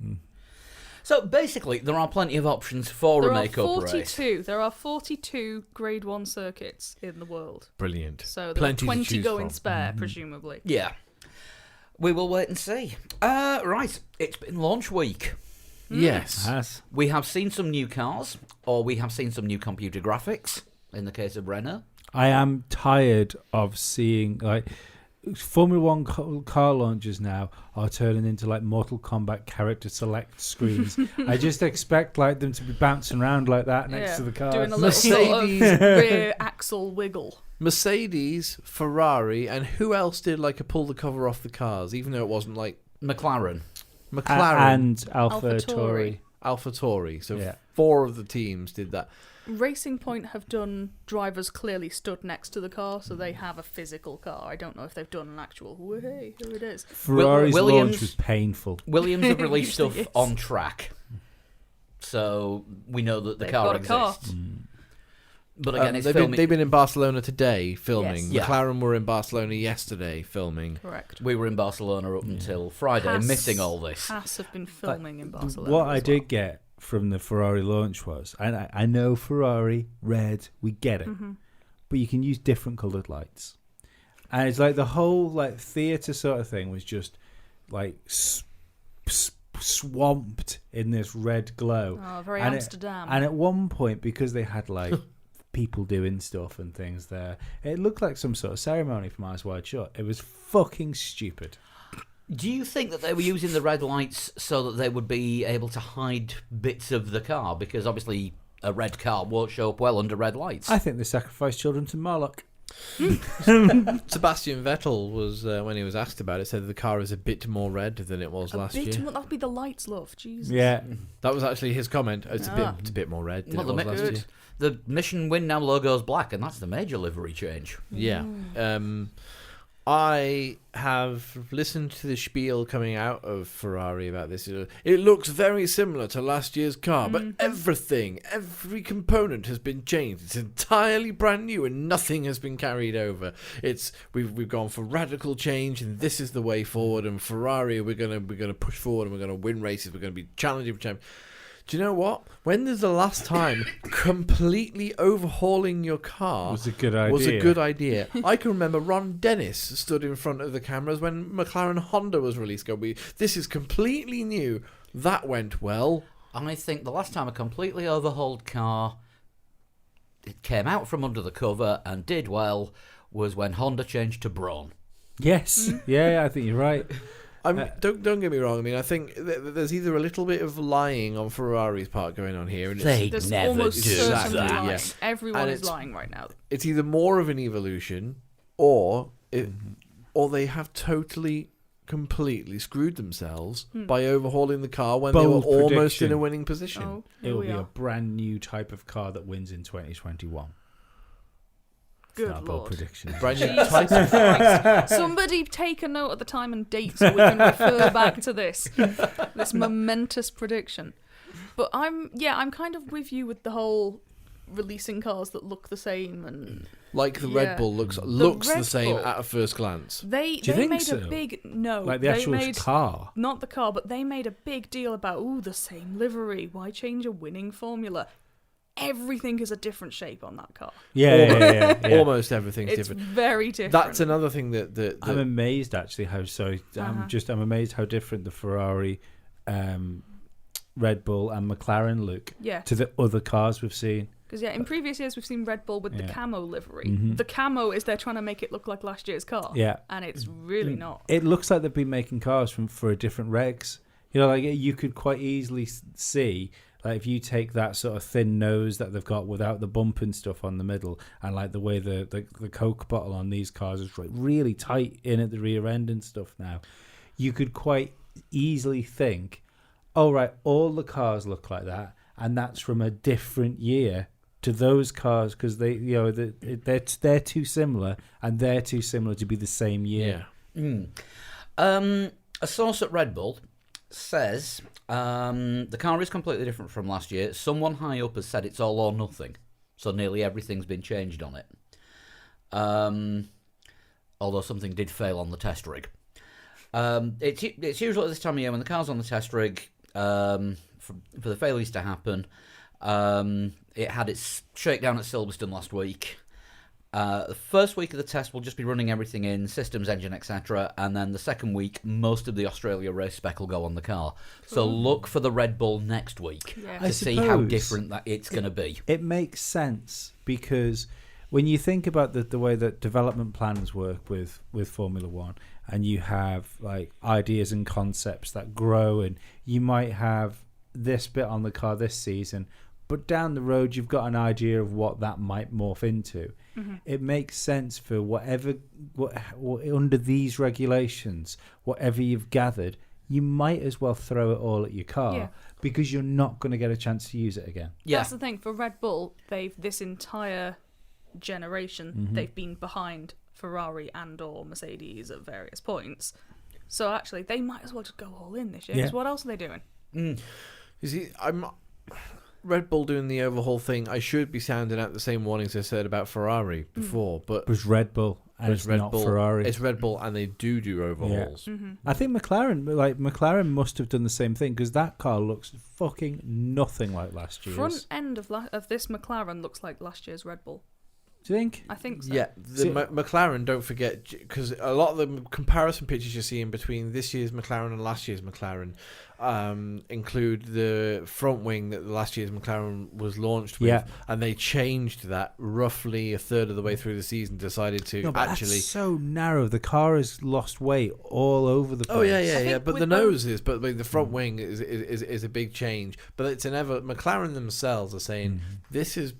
So basically, there are plenty of options for There a are makeup 42. race. There are 42 Grade 1 circuits in the world. Brilliant. So there Plenty are to 20 choose going from. spare, presumably. Yeah, we will wait and see. Right, it's been launch week. Yes. Has. We have seen some new cars, or we have seen some new computer graphics. In the case of Renault, I am tired of seeing Formula One car launches now are turning into like Mortal Kombat character select screens. I just expect them to be bouncing around like that next to the cars. Doing a little sort of rear axle wiggle. Mercedes, Ferrari, and who else did a pull the cover off the cars, even though it wasn't McLaren. McLaren and Alpha AlphaTauri. AlphaTauri. So Yeah. 4 of the teams did that. Racing Point have done drivers clearly stood next to the car, so they have a physical car. I don't know if they've done an actual, hey, here it is. Ferrari's Williams- launch was painful. Williams have released Usually stuff is. on track, so we know that the They've car got a car. exists. But again, it's they've filming. been in Barcelona today filming. Yes. Yeah. McLaren were in Barcelona yesterday filming. Correct. We were in Barcelona up until Friday, Haas- missing all this. Haas have been filming in Barcelona. What I as did get from the Ferrari launch was, and I know Ferrari, red, we get it, but you can use different coloured lights. And it's the whole theatre sort of thing was just swamped in this red glow. Oh, very Amsterdam. And at one point, because they had like people doing stuff and things there, it looked like some sort of ceremony from Eyes Wide Shut. It was fucking stupid. Do you think that they were using the red lights so that they would be able to hide bits of the car? Because obviously a red car won't show up well under red lights. I think they sacrificed children to Moloch. Sebastian Vettel was, when he was asked about it, said the car is a bit more red than it was last year. That'll be the lights, love. Jesus. Yeah. That was actually his comment. It's a bit more red than it was last year. The Mission Win Now logo's black, and that's the major livery change. Yeah. I have listened to the spiel coming out of Ferrari about this. It looks very similar to last year's car, but every component has been changed. It's entirely brand new, and nothing has been carried over. We've gone for radical change, and this is the way forward. And Ferrari, we're gonna push forward, and we're gonna win races. We're gonna be challenging for champions. Do you know what? When is the last time completely overhauling your car was a good idea? I can remember Ron Dennis stood in front of the cameras when McLaren Honda was released. This is completely new. That went well. I think the last time a completely overhauled car it came out from under the cover and did well was when Honda changed to Brawn. Yes. Yeah, I think you're right. Don't get me wrong. I mean, I think there's either a little bit of lying on Ferrari's part going on here, and there's never almost do that. Yes. Everyone is lying right now. It's either more of an evolution, or they have totally, completely screwed themselves by overhauling the car when they were almost in a winning position. Oh, it will be a brand new type of car that wins in 2021. Good Lord. Prediction. Brand new type of Christ. Somebody take a note of the time and date so we can refer back to this momentous prediction. But I'm kind of with you with the whole releasing cars that look the same and like the Red Bull looks the same at a first glance. They made a big like the actual car, not the car, but they made a big deal about the same livery. Why change a winning formula? Everything is a different shape on that car. Yeah. Almost everything's different. It's very different. That's another thing that I'm amazed actually how I'm amazed how different the Ferrari, Red Bull and McLaren look to the other cars we've seen. Because in previous years we've seen Red Bull with the camo livery. Mm-hmm. The camo is they're trying to make it look like last year's car. Yeah, and it's really not. It looks like they've been making cars for different regs. You know, like you could quite easily see. Like if you take that sort of thin nose that they've got without the bump and stuff on the middle, and like the way the Coke bottle on these cars is really tight in at the rear end and stuff now, you could quite easily think, oh right, all the cars look like that, and that's from a different year to those cars because they're too similar, and they're too similar to be the same year. Yeah. A source at Red Bull says the car is completely different from last year. Someone high up has said it's all or nothing, so nearly everything's been changed on it. Although something did fail on the test rig. It's usually at this time of year when the car's on the test rig for the failures to happen. It had its shakedown at Silverstone last week. The first week of the test will just be running everything in, systems, engine, etc. And then the second week, most of the Australia race spec will go on the car. So look for the Red Bull next week to see how different that it's going to be. It makes sense because when you think about the way that development plans work with Formula One, and you have like ideas and concepts that grow, and you might have this bit on the car this season, but down the road you've got an idea of what that might morph into. Mm-hmm. It makes sense for whatever under these regulations, whatever you've gathered, you might as well throw it all at your car because you're not going to get a chance to use it again. Yeah. That's the thing. For Red Bull, this entire generation, they've been behind Ferrari and or Mercedes at various points. So actually, they might as well just go all in this year. Because what else are they doing? You see, Red Bull doing the overhaul thing, I should be sounding out the same warnings I said about Ferrari before, but it was Red Bull and it's not Ferrari. It's Red Bull and they do overhauls. Yeah. Mm-hmm. I think McLaren must have done the same thing because that car looks fucking nothing like last year's. Front end of this McLaren looks like last year's Red Bull. Do you think? I think so. Yeah, McLaren, don't forget, because a lot of the comparison pictures you're seeing between this year's McLaren and last year's McLaren include the front wing that last year's McLaren was launched with, and they changed that roughly a third of the way through the season. Decided to that's so narrow. The car has lost weight all over the place. Oh yeah. But the nose is, but the front wing is a big change. But it's McLaren themselves are saying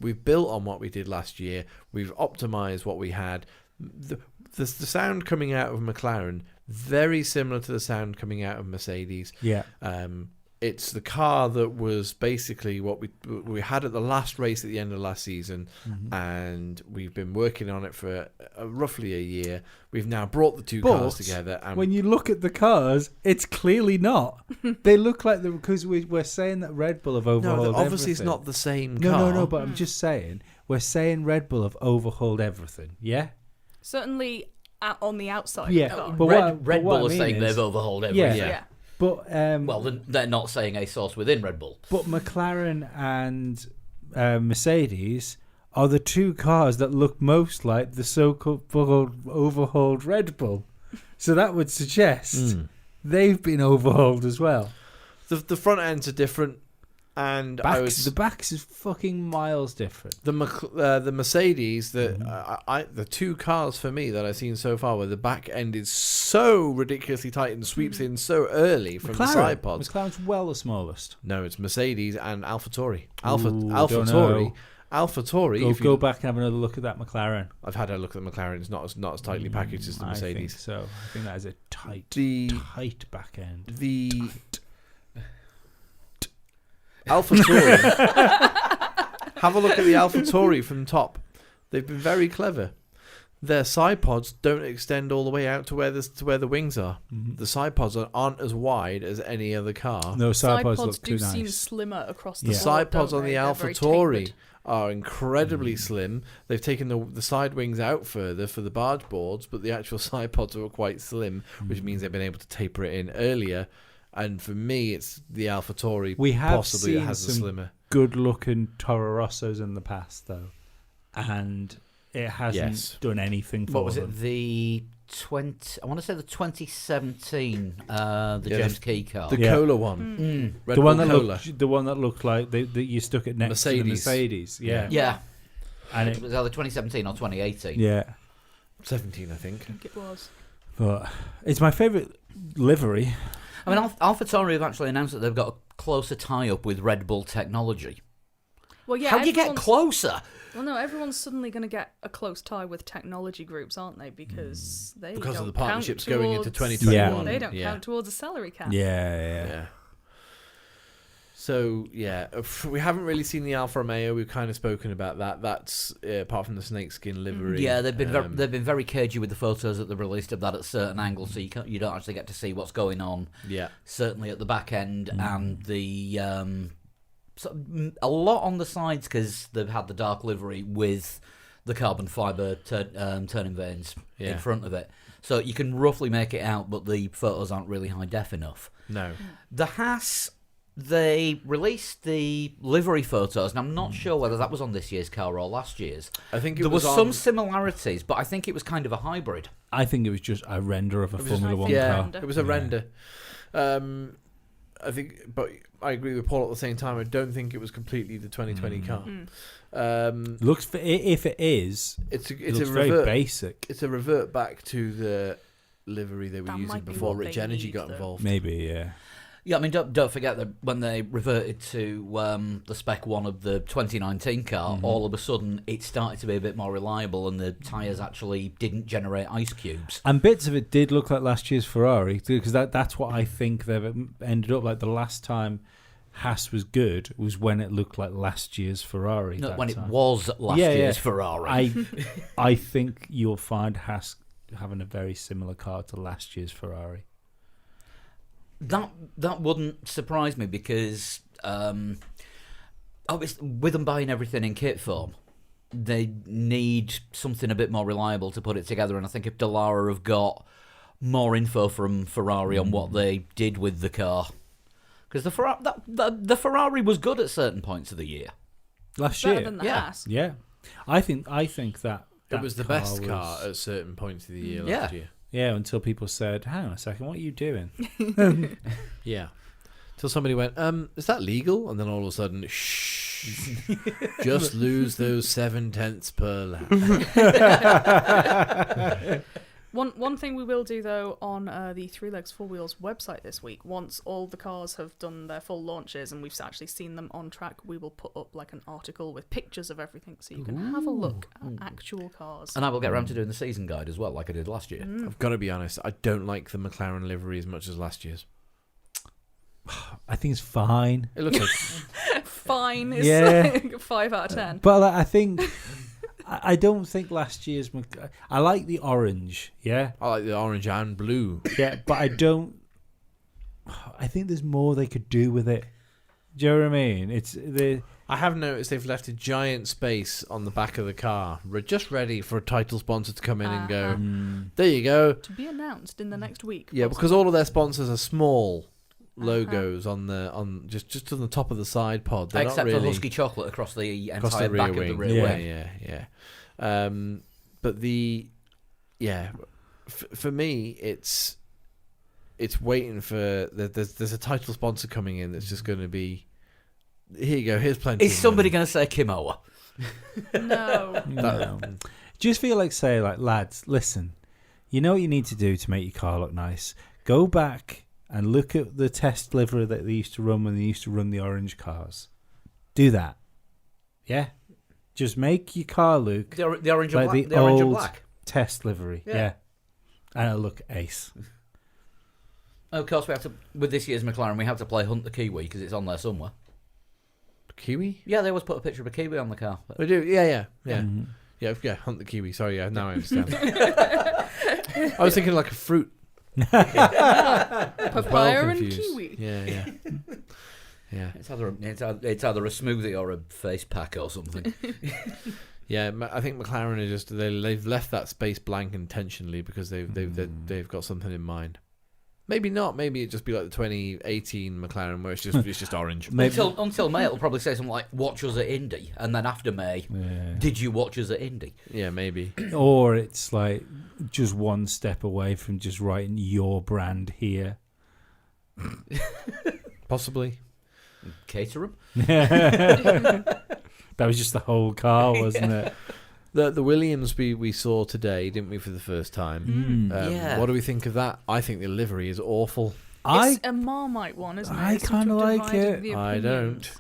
we've built on what we did last year. We've optimized what we had. The sound coming out of McLaren very similar to the sound coming out of Mercedes. Yeah. It's the car that was basically what we had at the last race at the end of last season, and we've been working on it for roughly a year. We've now brought the two cars together. And when you look at the cars, it's clearly not. They look like because we're saying that Red Bull have overhauled obviously everything. It's not the same car. No, but I'm just saying, we're saying Red Bull have overhauled everything, yeah? Certainly on the outside. Yeah, but Red Bull are saying they've overhauled everything. Yeah. But they're not saying a source within Red Bull. But McLaren and Mercedes are the two cars that look most like the so-called overhauled Red Bull. So that would suggest they've been overhauled as well. The front ends are different. And the backs is fucking miles different. The Mercedes, the two cars for me that I've seen so far, where the back end is so ridiculously tight and sweeps in so early from the side pods. McLaren's well the smallest. No, it's Mercedes and AlphaTauri. AlphaTauri. Go back and have another look at that McLaren. I've had a look at the McLaren. It's not as tightly packaged as the Mercedes. I think that is a tight back end. AlphaTauri. Have a look at the AlphaTauri from top. They've been very clever. Their side pods don't extend all the way out to where the wings are. The side pods aren't as wide as any other car. No, side pods look do too nice. Seem slimmer across the The board, side pods on the AlphaTauri are incredibly slim. They've taken the side wings out further for the barge boards, but the actual side pods are quite slim, which means they've been able to taper it in earlier. And for me, it's the AlphaTauri possibly that has the slimmer. Good-looking Toro Rossos in the past, though, and it hasn't done anything for them. What was it? The 2017, the James Key car, the Cola one, Red Bull Cola, the one that looked like that you stuck it next to the Mercedes. Yeah. And it was either 2017 or 2018. Yeah, 17, I think it was. But it's my favourite livery. I mean, AlphaTauri have actually announced that they've got a closer tie-up with Red Bull technology. Well, yeah. How do you get closer? Well, no, everyone's suddenly going to get a close tie with technology groups, aren't they? Because of the partnerships going into 2021. They don't count towards a salary cap. Yeah. So, we haven't really seen the Alfa Romeo. We've kind of spoken about that. That's apart from the snakeskin livery. Yeah, they've been very cagey with the photos that they've released of that at certain angles, so you don't actually get to see what's going on. Yeah, certainly at the back end and the a lot on the sides because they've had the dark livery with the carbon fibre turning vanes in front of it, so you can roughly make it out, but the photos aren't really high def enough. No, the Haas. They released the livery photos, and I'm not sure whether that was on this year's car or last year's. I think there was some similarities, but I think it was kind of a hybrid. I think it was just a render of a Formula One car. It was a render. I think, but I agree with Paul at the same time. I don't think it was completely the 2020 car. Looks if it is, it looks very basic. It's a revert back to the livery they were using before Rich Energy got involved. Maybe, yeah. Yeah, I mean, don't forget that when they reverted to the Spec 1 of the 2019 car, all of a sudden it started to be a bit more reliable and the tyres actually didn't generate ice cubes. And bits of it did look like last year's Ferrari, because that's what I think they've ended up like. The last time Haas was good was when it looked like last year's Ferrari. No, when it was last year's Ferrari. I think you'll find Haas having a very similar car to last year's Ferrari. That wouldn't surprise me because with them buying everything in kit form, they need something a bit more reliable to put it together. And I think if Dallara have got more info from Ferrari on what they did with the car, because the Ferrari was good at certain points of the year. Last year, better than the Haas. Yeah, I think that it was the best car at certain points of the year last year. Yeah, until people said, "Hang on a second, what are you doing?" Yeah. Till somebody went, is that legal? And then all of a sudden, shh, just lose those 0.7 per lap. One thing we will do, though, on the Three Legs Four Wheels website this week, once all the cars have done their full launches and we've actually seen them on track, we will put up like an article with pictures of everything so you can have a look at actual cars. And I will get around to doing the season guide as well, like I did last year. I've got to be honest, I don't like the McLaren livery as much as last year's. I think it's fine. It looks like... Fine is like 5 out of 10. But I think... I don't think last year's... I like the orange, yeah? I like the orange and blue. Yeah, but I don't... I think there's more they could do with it. Do you know what I mean? I have noticed they've left a giant space on the back of the car, just ready for a title sponsor to come in and go, there you go. To be announced in the next week. Yeah, because all of their sponsors are small logos on just on the top of the side pod. They're Except not really, for Husky Chocolate across the entire the back rear of the wing. rear wing. Yeah. But for me, it's waiting for there's a title sponsor coming in that's just going to be, here you go, here's plenty. Is somebody going to say Kimoa? No. Just feel like say, like, lads, listen, you know what you need to do to make your car look nice? Go back and look at the test livery that they used to run when they used to run the orange cars. Do that. Yeah? Just make your car look the orange like and black. the old black. test livery. Yeah. And it'll look ace. Of course, we have to, with this year's McLaren, we have to play Hunt the Kiwi because it's on there somewhere. Kiwi? Yeah, they always put a picture of a Kiwi on the car. They do. Yeah. Mm-hmm. Yeah, Hunt the Kiwi. Sorry, yeah, now I understand. I was thinking like a fruit. Papaya and kiwi. Yeah. It's either a smoothie or a face pack or something. Yeah, I think McLaren are they've left that space blank intentionally because they've got something in mind. Maybe not. Maybe it'd just be like the 2018 McLaren where it's just orange. Until May, it'll probably say something like "Watch us at Indy," and then after May, did you watch us at Indy? Yeah, maybe. Or it's like just one step away from just writing your brand here. Possibly. Caterham. That was just the whole car, wasn't it? The Williams we saw today, didn't we, for the first time? Yeah. What do we think of that? I think the livery is awful. It's a Marmite one, isn't it? I kind of like it. I don't.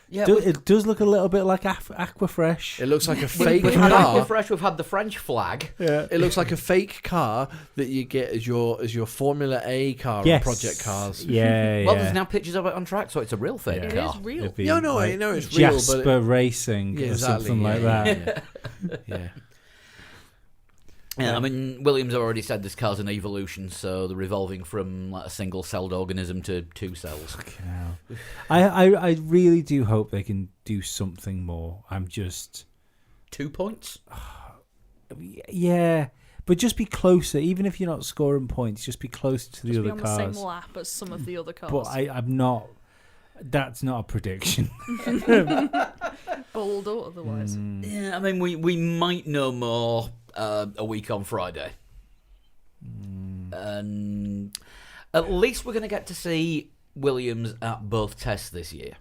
Yeah, It does look a little bit like Aquafresh. It looks like a fake We've had car. Aquafresh, we've had the French flag. Yeah. It looks like a fake car that you get as your Formula A car or project cars. Yeah. Well, there's now pictures of it on track, so it's a real fake car. It is real. I know it's real, Jasper but Racing or something like that. Yeah. Yeah, I mean, Williams already said this car's an evolution, so they're evolving from like a single-celled organism to 2 cells. I really do hope they can do something more. I'm just 2 points? Yeah, but just be closer. Even if you're not scoring points, just be closer to the other cars. cars. Be on the same lap as some of the other cars. But I'm not. That's not a prediction. Bold or otherwise. Yeah, I mean, we might know more a week on Friday. And at least we're going to get to see Williams at both tests this year.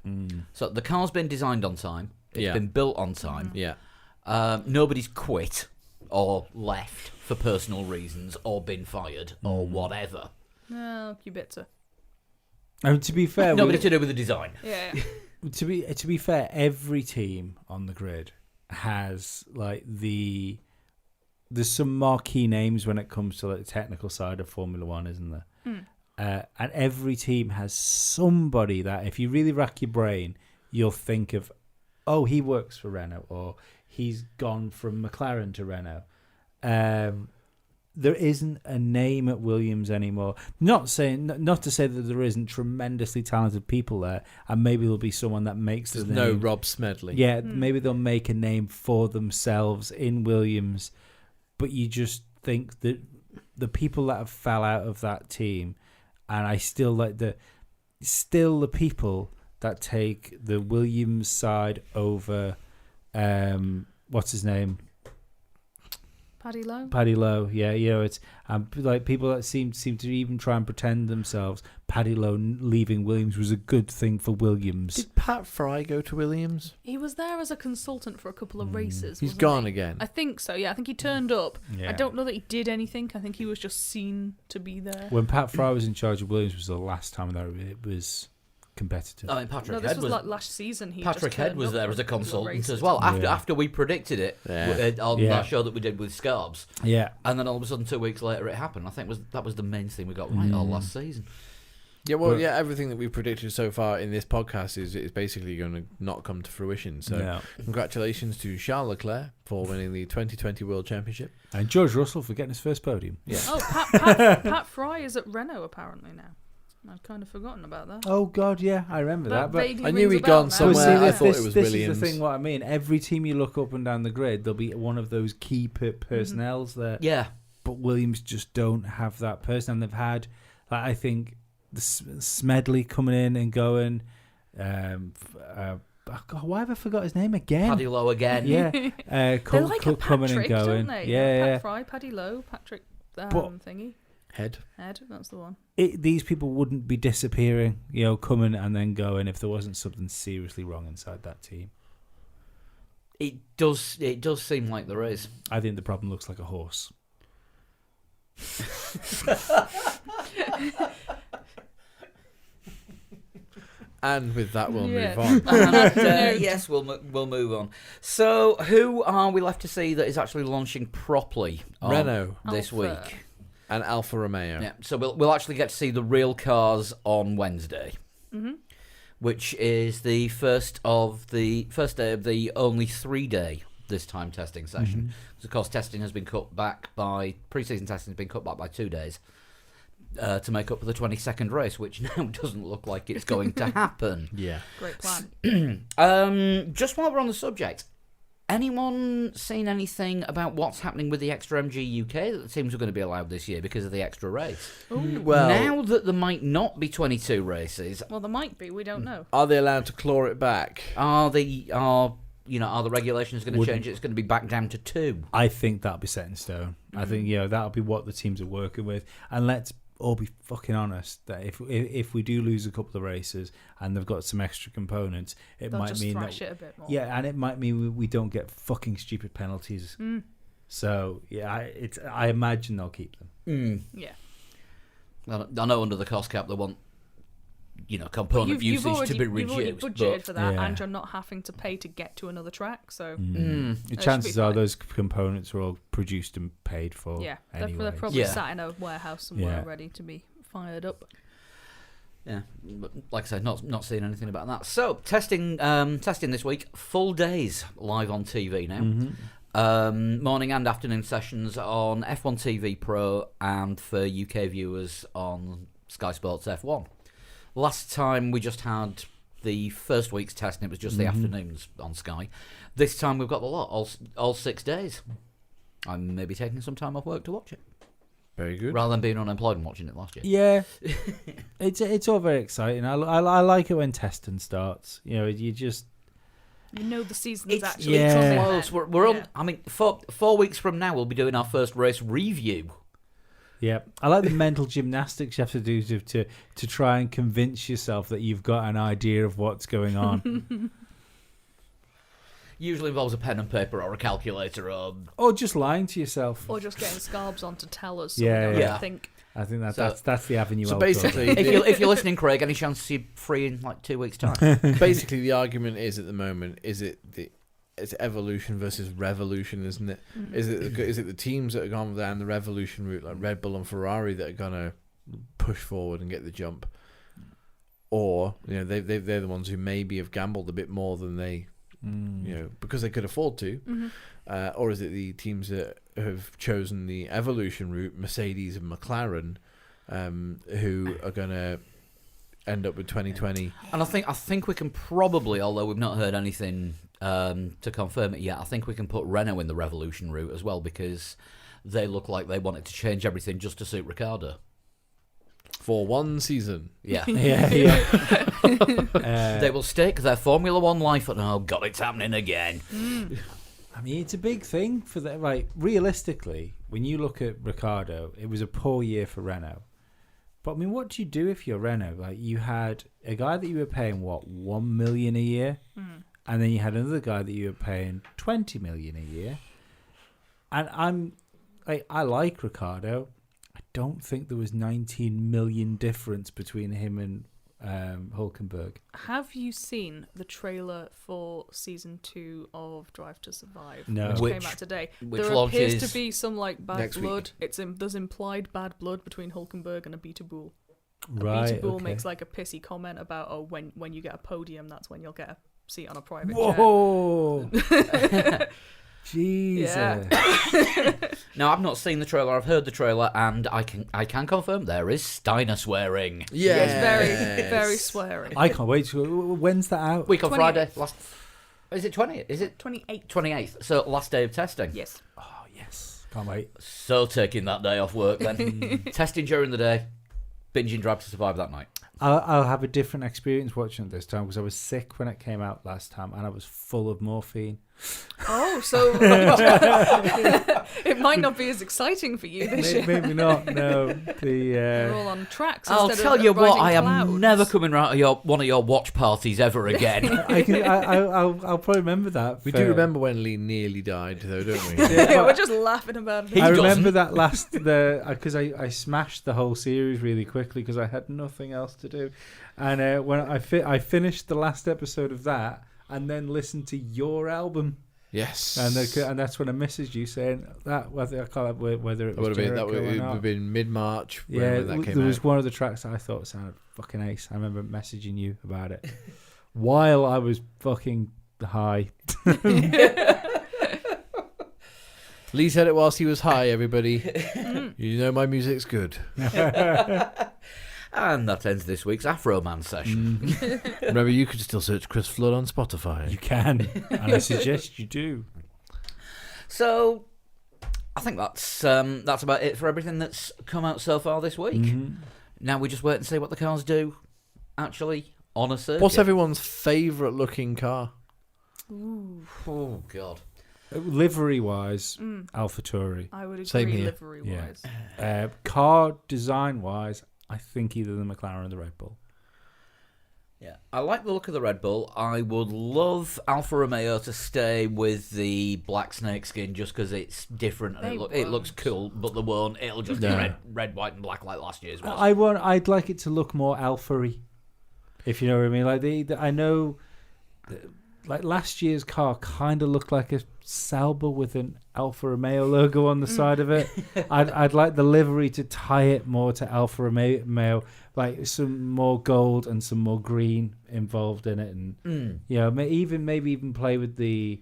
So the car's been designed on time. It's been built on time. Yeah. Nobody's quit or left for personal reasons or been fired or whatever. No, you bitter. I mean, to be fair, Nobody to do with the design. Yeah. To be fair, every team on the grid has like there's some marquee names when it comes to like the technical side of Formula One, isn't there? And every team has somebody that if you really rack your brain, you'll think of, oh, he works for Renault, or he's gone from McLaren to Renault. There isn't a name at Williams anymore. Not to say that there isn't tremendously talented people there, and maybe there'll be someone that makes There's the no name. Rob Smedley. Yeah, maybe they'll make a name for themselves in Williams, but you just think that the people that have fell out of that team, and I still like the people that take the Williams side over, what's his name? Paddy Lowe. Paddy Lowe, yeah, it's like people that seem to even try and pretend themselves. Paddy Lowe leaving Williams was a good thing for Williams. Did Pat Fry go to Williams? He was there as a consultant for a couple of races. He's gone again. I think so. Yeah, I think he turned up. Yeah. I don't know that he did anything. I think he was just seen to be there. When Pat Fry was in charge of Williams, was the last time that it was competitive. I mean, Patrick this Head was like last season. Patrick Head was there as a consultant as well. After we predicted it on that show that we did with Scarbs. Yeah. And then all of a sudden 2 weeks later it happened. I think that was the main thing we got right all last season. Yeah, well, everything that we've predicted so far in this podcast is basically going to not come to fruition. So congratulations to Charles Leclerc for winning the 2020 World Championship. And George Russell for getting his first podium. Yeah. Oh, Pat Fry is at Renault apparently now. I'd kind of forgotten about that. Oh God, yeah, I remember that. But I knew he'd gone somewhere. I thought it was Williams. This is the thing. What I mean, every team you look up and down the grid, there'll be one of those key personnels there. Yeah, but Williams just don't have that person. And they've had, like, I think, the Smedley coming in and going. Why have I forgot his name again? Paddy Lowe again. Yeah, they're like a Patrick, coming and going. Don't they? Yeah, Pat Fry, Paddy Lowe, Patrick thingy. Head, that's the one. These people wouldn't be disappearing, coming and then going if there wasn't something seriously wrong inside that team. It does seem like there is. I think the problem looks like a horse. And with that, we'll move on. Yes, we'll move on. So, who are we left to see that is actually launching properly? Renault this week. And Alfa Romeo. Yeah, so we'll actually get to see the real cars on Wednesday, which is the first day of the only 3-day this time testing session. Because of course, testing has been cut back pre-season testing has been cut back by 2 days to make up for the 22nd race, which now doesn't look like it's going to happen. Yeah, great plan. Just while we're on the subject. Anyone seen anything about what's happening with the Extra MG UK that the teams are going to be allowed this year because of the extra race? Well, now that there might not be 22 races, well, there might be. We don't know. Are they allowed to claw it back? Are the regulations going to change? It's going to be back down to 2. I think that'll be set in stone. I think that'll be what the teams are working with. And let's all be fucking honest that if we do lose a couple of races and they've got some extra components, They'll might just mean thrash it a bit more. Yeah, and it might mean we don't get fucking stupid penalties. So I imagine they'll keep them. Yeah. I know under the cost cap they want component usage to be reduced. You've already budgeted for that, and you're not having to pay to get to another track. So chances are those components are all produced and paid for. Yeah, anyway. they're probably sat in a warehouse somewhere ready to be fired up. Yeah, but like I said, not seeing anything about that. So testing this week, full days live on TV now. Morning and afternoon sessions on F1 TV Pro and for UK viewers on Sky Sports F1. Last time we just had the first week's test and it was just the afternoons on Sky. This time we've got the lot, all 6 days. I'm maybe taking some time off work to watch it. Very good. Rather than being unemployed and watching it last year. Yeah, it's all very exciting. I like it when testing starts. You just... the season's actually coming. Close. We're on. I mean, 4 weeks from now we'll be doing our first race review. Yeah, I like the mental gymnastics you have to do to try and convince yourself that you've got an idea of what's going on. Usually involves a pen and paper or a calculator or just lying to yourself. Or just getting Scarbs on to tell us. So we don't think. I think that's the avenue. So basically, if you're listening, Craig, any chance you're free in like 2 weeks' time? Basically, the argument is at the moment it's evolution versus revolution, isn't it? Is it the teams that have gone down the revolution route, like Red Bull and Ferrari, that are gonna push forward and get the jump, or they're the ones who maybe have gambled a bit more than they, because they could afford to, or is it the teams that have chosen the evolution route, Mercedes and McLaren, who are gonna end up with 2020? And I think we can probably, although we've not heard anything to confirm it yet, I think we can put Renault in the revolution route as well, because they look like they wanted to change everything just to suit Ricciardo. For 1 season. Yeah. Yeah. They will stake their Formula One life on, oh God, it's happening again. I mean, it's a big thing for the like. Realistically, when you look at Ricciardo, it was a poor year for Renault. But I mean, what do you do if you're Renault? Like, you had a guy that you were paying $1 million a year, and then you had another guy that you were paying $20 million a year. And I like Ricciardo. I don't think there was 19 million difference between him and Hülkenberg. Have you seen the trailer for season 2 of Drive to Survive? No. Which came out today. There appears to be some bad blood. There's implied bad blood between Hülkenberg and Abita Bool. Right. Abita Bool makes a pissy comment about when you get a podium, that's when you'll get a seat on a private Whoa! Jesus. Yeah. No, I've not seen the trailer. I've heard the trailer, and I can confirm there is Steiner swearing. Yeah, it's very, very swearing. I can't wait. When's that out? Week on Friday. Is it 20th? Is it 28th? 28th. So last day of testing. Yes. Oh yes, can't wait. So taking that day off work then. Testing during the day, binging Drive to Survive that night. I'll have a different experience watching it this time because I was sick when it came out last time and I was full of morphine. Oh, so it might not be as exciting for you this year. Maybe not. No, We're all on tracks. I'll instead tell of you what, I clouds. am never coming round to one of your watch parties ever again. I'll probably remember that. We do remember when Lee nearly died, though, don't we? Yeah, we're just laughing about it. I remember that because I smashed the whole series really quickly because I had nothing else to do, and when I finished the last episode of that and then listened to your album. Yes, and that's when I messaged you saying that whether it was Jericho would have been mid-March. Yeah, that came there was out. one of the tracks that I thought sounded fucking ace. I remember messaging you about it while I was fucking high. Lee said it whilst he was high. Everybody, you know my music's good. And that ends this week's Afro Man session. Remember, you could still search Chris Flood on Spotify. You can, and I suggest you do. So, I think that's about it for everything that's come out so far this week. Mm-hmm. Now we just wait and see what the cars do, actually, on a circuit. What's everyone's favourite looking car? Ooh. Oh, God. Livery-wise, AlphaTauri. I would agree. Same here. Livery-wise. Yeah. Car design-wise, I think either the McLaren or the Red Bull. Yeah, I like the look of the Red Bull. I would love Alfa Romeo to stay with the black snake skin just because it's different and it looks cool, but they won't. It'll just be red, white, and black like last year's was. I'd like it to look more Alfa-y, if you know what I mean. Like I know, like last year's car kind of looked like a Sauber with an Alfa Romeo logo on the side of it. I'd like the livery to tie it more to Alfa Romeo, like some more gold and some more green involved in it, and maybe even play with the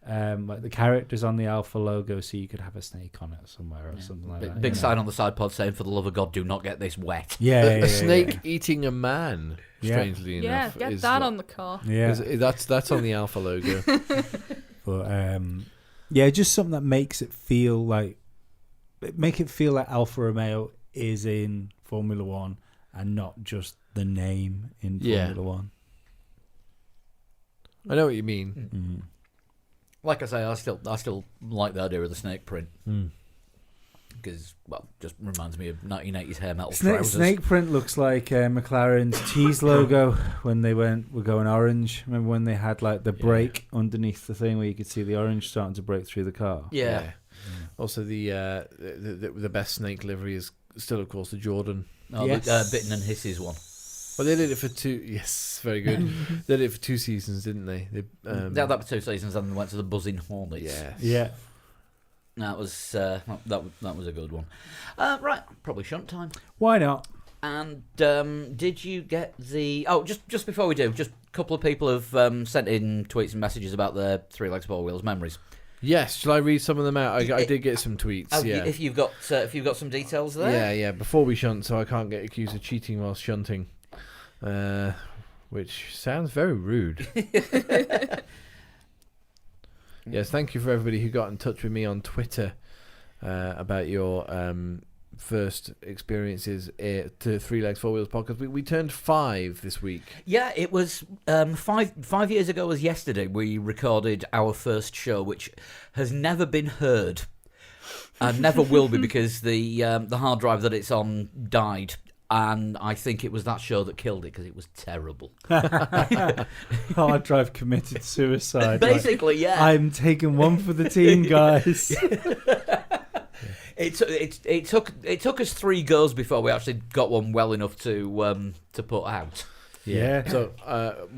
like the characters on the Alfa logo, so you could have a snake on it somewhere or something like that. Big sign on the side pod saying, "For the love of God, do not get this wet." A snake eating a man. Strangely enough, get that on the car. Yeah, that's on the Alfa logo. But just something that makes it feel like Alfa Romeo is in Formula One and not just the name in Formula One. I know what you mean. Mm-hmm. Like I say, I still like the idea of the snake print. Because, just reminds me of 1980s hair metal trousers. Snake print looks like McLaren's T's logo when they were going orange. Remember when they had like the break underneath the thing where you could see the orange starting to break through the car? Yeah. Also, the best snake livery is still, of course, the Jordan. Bitten and Hisses one. Well, they did it for two. Yes, very good. They did it for 2 seasons, didn't they? They had that for 2 seasons, and then went to the Buzzing Hornets. Yes. Yeah. That was that was a good one. Right, probably shunt time. Why not? And did you get the? Oh, just before we do, just a couple of people have sent in tweets and messages about their 3 legs, 4 wheels memories. Yes, shall I read some of them out? I did get some tweets. If you've got some details there. Yeah. Before we shunt, so I can't get accused of cheating while shunting, which sounds very rude. Yes, thank you for everybody who got in touch with me on Twitter about your first experiences to Three Legs Four Wheels podcast. We turned 5 this week. Yeah, it was 5 years ago as yesterday we recorded our first show, which has never been heard and never will be because the hard drive that it's on died. And I think it was that show that killed it because it was terrible. Hard drive committed suicide. Basically, yeah. I'm taking one for the team, guys. It took us 3 goes before we actually got one well enough to put out. Yeah. So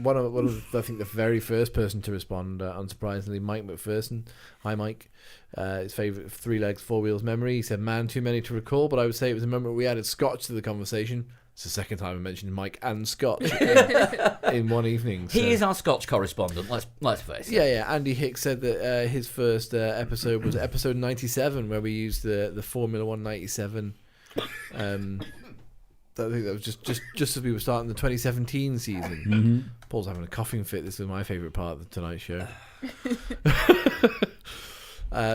one of I think the very first person to respond, unsurprisingly, Mike McPherson. Hi, Mike. His favourite Three Legs Four Wheels memory. He said, "Man, too many to recall," but I would say it was a moment we added Scotch to the conversation. It's the second time I mentioned Mike and Scotch in one evening. So. He is our Scotch correspondent. Let's face it. Yeah. Andy Hicks said that his first episode was episode 97, where we used the Formula 1 97. I think that was just as we were starting the 2017 season. Mm-hmm. Paul's having a coughing fit. This is my favourite part of the Tonight Show.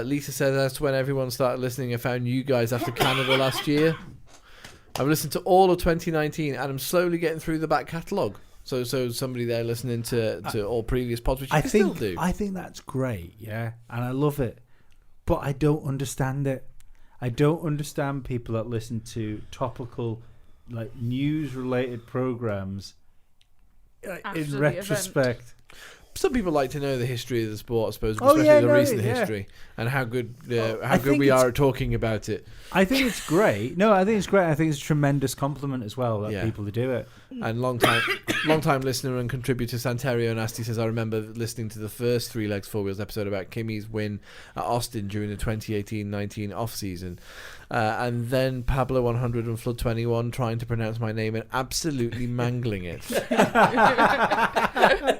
Lisa says that's when everyone started listening. I found you guys after Canada last year. I've listened to all of 2019 and I'm slowly getting through the back catalogue. So somebody there listening to all previous pods, which you can still do. I think that's great, yeah, and I love it. But I don't understand it. I don't understand people that listen to topical, like news-related programs. In retrospect, some people like to know the history of the sport, I suppose, especially recent history and how good we are at talking about it. I think it's great. No, I think it's great. I think it's a tremendous compliment as well that people do it. And long time listener and contributor Santerio Nasty says, I remember listening to the first Three Legs Four Wheels episode about Kimi's win at Austin during the 2018-19 off season, and then Pablo 100 and Flood 21 trying to pronounce my name and absolutely mangling it.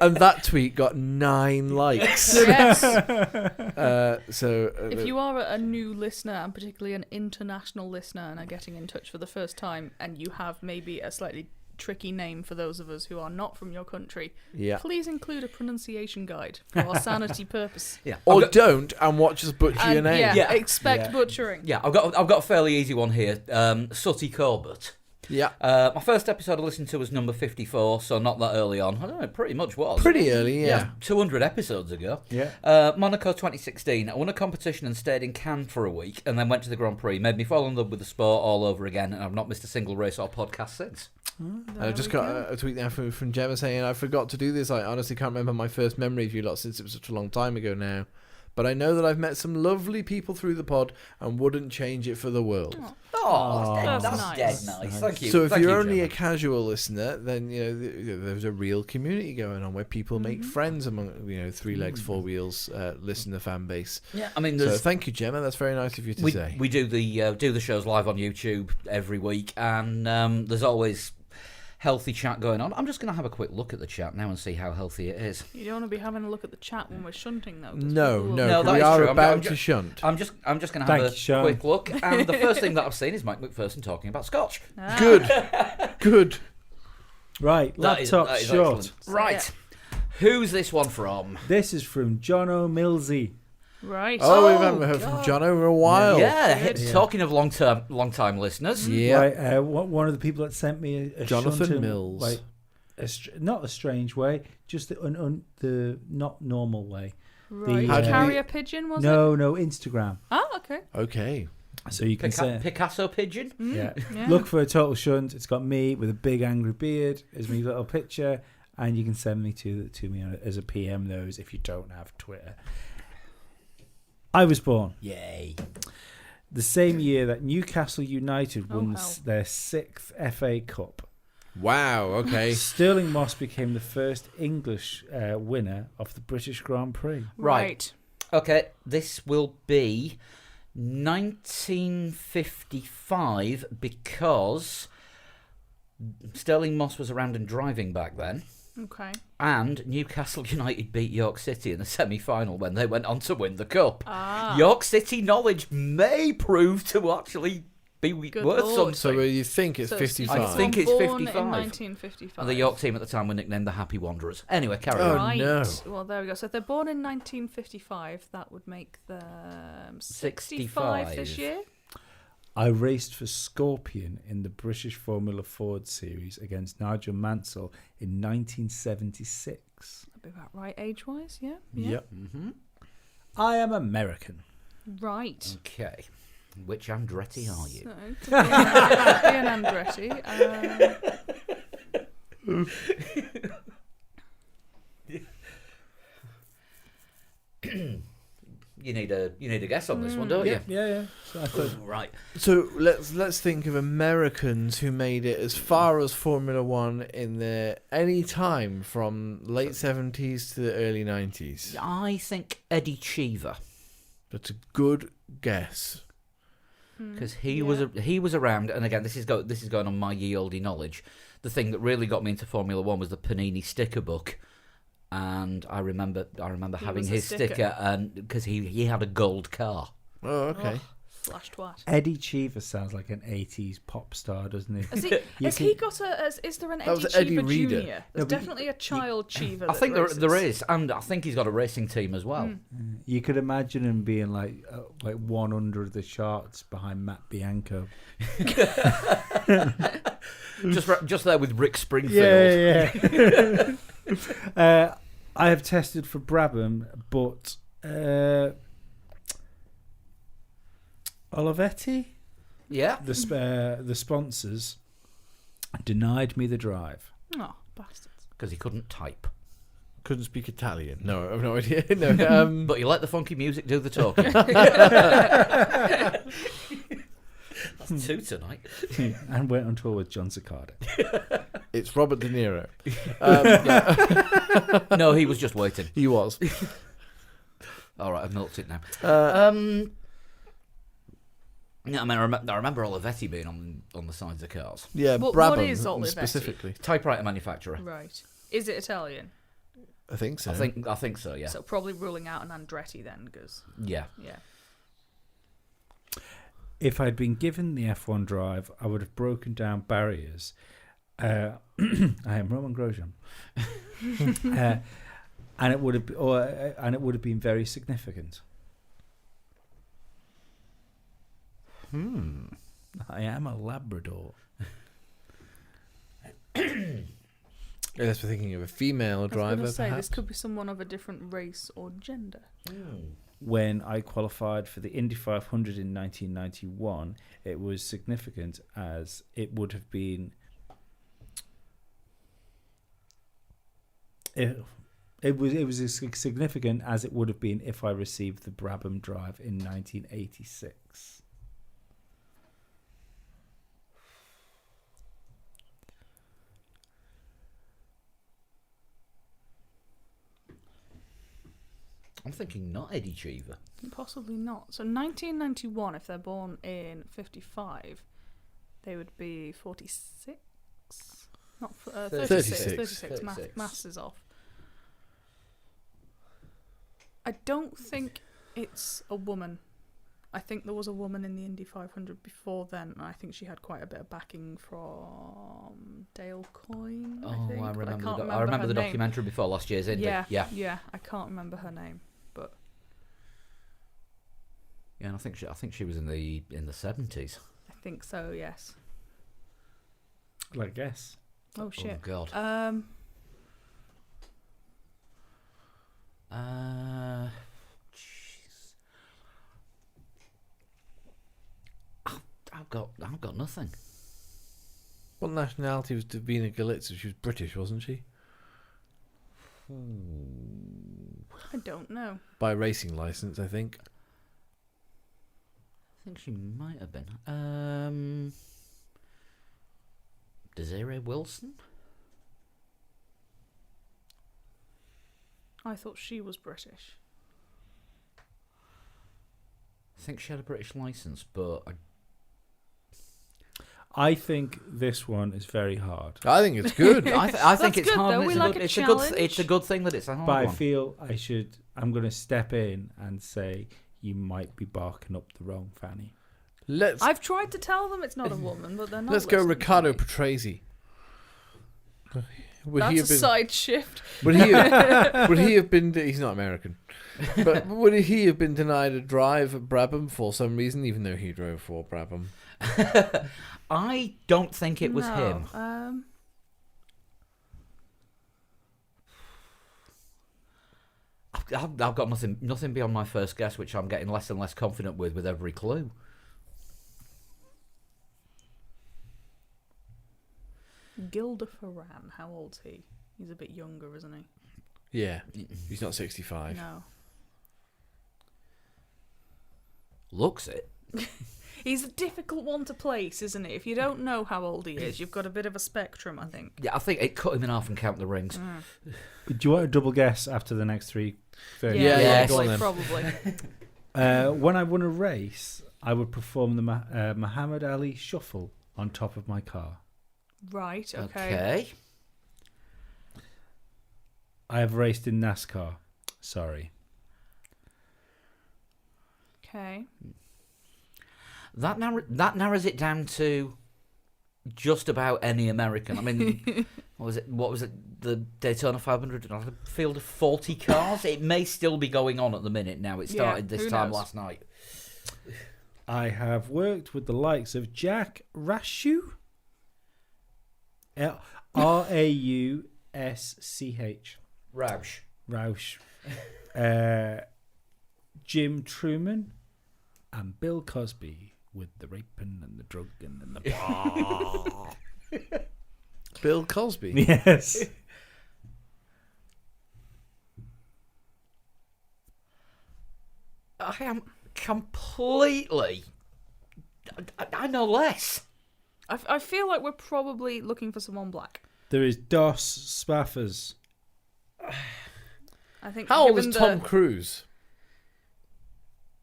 And that tweet got 9 likes. Yes. If you are a new listener, and particularly an international listener, and are getting in touch for the first time, and you have maybe a slightly tricky name for those of us who are not from your country, please include a pronunciation guide for our sanity purpose. Yeah. Or don't and watch us butcher your name. Expect butchering. Yeah, I've got a fairly easy one here. Sooty Corbett. Yeah. My first episode I listened to was number 54, so not that early on. I don't know, it pretty much was. Pretty early, yeah. 200 episodes ago. Yeah. Monaco 2016. I won a competition and stayed in Cannes for a week, and then went to the Grand Prix. Made me fall in love with the sport all over again, and I've not missed a single race or podcast since. I just got a tweet now from Gemma saying, I forgot to do this. I honestly can't remember my first memory of you lot since it was such a long time ago now. But I know that I've met some lovely people through the pod and wouldn't change it for the world. That's nice. dead nice. Thank you. So if you're only Gemma. a casual listener, then there's a real community going on where people make friends among Three Legs Four Wheels listener fan base. Yeah, I mean, so thank you, Gemma. That's very nice of you to say. We do the shows live on YouTube every week, and there's always healthy chat going on. I'm just going to have a quick look at the chat now and see how healthy it is. You don't want to be having a look at the chat when we're shunting, though. No, that we is are true. about to shunt. I'm just going to have a quick look, and the first thing that I've seen is Mike McPherson talking about Scotch. Good. Right, laptop short. Right, who's this one from? This is from Jono Millsy. Right. Oh, we haven't heard from John over a while. Yeah. Talking of long time listeners. Yeah. Right, one of the people that sent me a Jonathan shunt Mills. Like, not a strange way, just the not normal way. Right. The, carrier pigeon, was it? No, Instagram. Oh, okay. Okay. So you can say Picasso pigeon. Yeah. Look for a total shunt. It's got me with a big angry beard as my little picture, and you can send me to me as a PM those if you don't have Twitter. I was born. Yay. The same year that Newcastle United won their 6th FA Cup. Wow, okay. Sterling Moss became the first English winner of the British Grand Prix. Right. Okay, this will be 1955 because Sterling Moss was around and driving back then. Okay. And Newcastle United beat York City in the semi-final when they went on to win the cup. Ah. York City knowledge may prove to actually be worth something. So you think it's 55? I think it's 55. In 1955. And the York team at the time were nicknamed the Happy Wanderers. Anyway, carry on. Right. No. Well, there we go. So if they're born in 1955, that would make them 65 this year. I raced for Scorpion in the British Formula Ford Series against Nigel Mansell in 1976. That'd be about right age-wise, yeah? Yep. Mm-hmm. I am American. Right. Okay. Which Andretti are you? So, could be an Andretti. You need a guess on this one, don't you? Yeah. So I thought, Right. So let's think of Americans who made it as far as Formula One in the any time from late 70s to the early 90s. I think Eddie Cheever, That's a good guess. because he was around, and again, this is going on my ye olde knowledge. The thing that really got me into Formula One was the Panini sticker book. And I remember having his sticker, and because he had a gold car. Oh, okay. Slash twat. Eddie Cheever sounds like an 80s pop star, doesn't he? Is there an Eddie was Eddie Cheever Reader. Jr.? There's definitely a child Cheever. I think there is, and I think he's got a racing team as well. You could imagine him being like one under the charts behind Matt Bianco. just there with Rick Springfield. Yeah. I have tested for Brabham, but Olivetti, the sponsors, denied me the drive. Oh, bastards! Because he couldn't type. Couldn't speak Italian. No, I have no idea. No, but you let the funky music do the talking. That's two tonight. And went on tour with John Cicada. it's Robert De Niro. No, he was just waiting. He was. All right, I've milked it now. Yeah, I mean, I remember Olivetti being on the sides of cars. Yeah, What is Brabham Olivetti? specifically. Typewriter manufacturer. Right. Is it Italian? I think so. I think so. Yeah. So probably ruling out an Andretti then, because Yeah. If I'd been given the F1 drive, I would have broken down barriers. I am Roman Grosjean, and it would have been very significant. I am a Labrador. Unless we're thinking of a female driver, I was going to say, perhaps. this could be someone of a different race or gender. When I qualified for the Indy 500 in 1991, it was significant as it would have been. It was as significant as it would have been if I received the Brabham drive in 1986. I'm thinking not Eddie Cheever. Possibly not. So 1991, if they're born in 55, they would be 46? Not 36. 36. Maths is off. I don't think it's a woman. I think there was a woman in the Indy 500 before then, and I think she had quite a bit of backing from Dale Coyne. I remember. I remember the documentary before last year's Indy. Yeah. I can't remember her name, but yeah, and I think she was in the 70s. I think so. Yes. I guess. Oh shit. Oh god. Jeez. I've got nothing. What nationality was Davina Galitza? She was British, wasn't she? I don't know. By racing license, I think. I think she might have been. Desiree Wilson? I thought she was British. I think she had a British license, but I think this one is very hard. I think it's good. I think it's good, hard. though. And We it's, like a good, a it's a good. challenge. It's a good thing that it's a hard But I one. feel I'm going to step in and say you might be barking up the wrong fanny. I've tried to tell them it's not a woman, but they're not. Let's go listening to Riccardo me. Patrese. That's a side shift. Would he have been? He's not American, but would he have been denied a drive at Brabham for some reason, even though he drove for Brabham? I don't think it was him. I've got nothing beyond my first guess, which I'm getting less and less confident with every clue. Gilda Ferran, how old's he? He's a bit younger, isn't he? Yeah, he's not 65. No. Looks it. He's a difficult one to place, isn't he? If you don't know how old he is, you've got a bit of a spectrum, I think. Yeah, I think it cut him in half and count the rings. Do you want a double guess after the next three? Yeah, go on then. probably. When I won a race, I would perform the Muhammad Ali shuffle on top of my car. Right, okay. Okay. I have raced in NASCAR. Sorry. Okay. That narrows it down to just about any American. I mean, what was it? The Daytona 500, a field of 40 cars. It may still be going on at the minute now. It started this time last night. I have worked with the likes of Jack Roush. Rausch. Roush. Jim Truman and Bill Cosby with the raping and the drugging and the Bill Cosby? Yes. I am completely... I know less. I feel like we're probably looking for someone black. There is Dos Spaffers. I think. How old is Tom Cruise?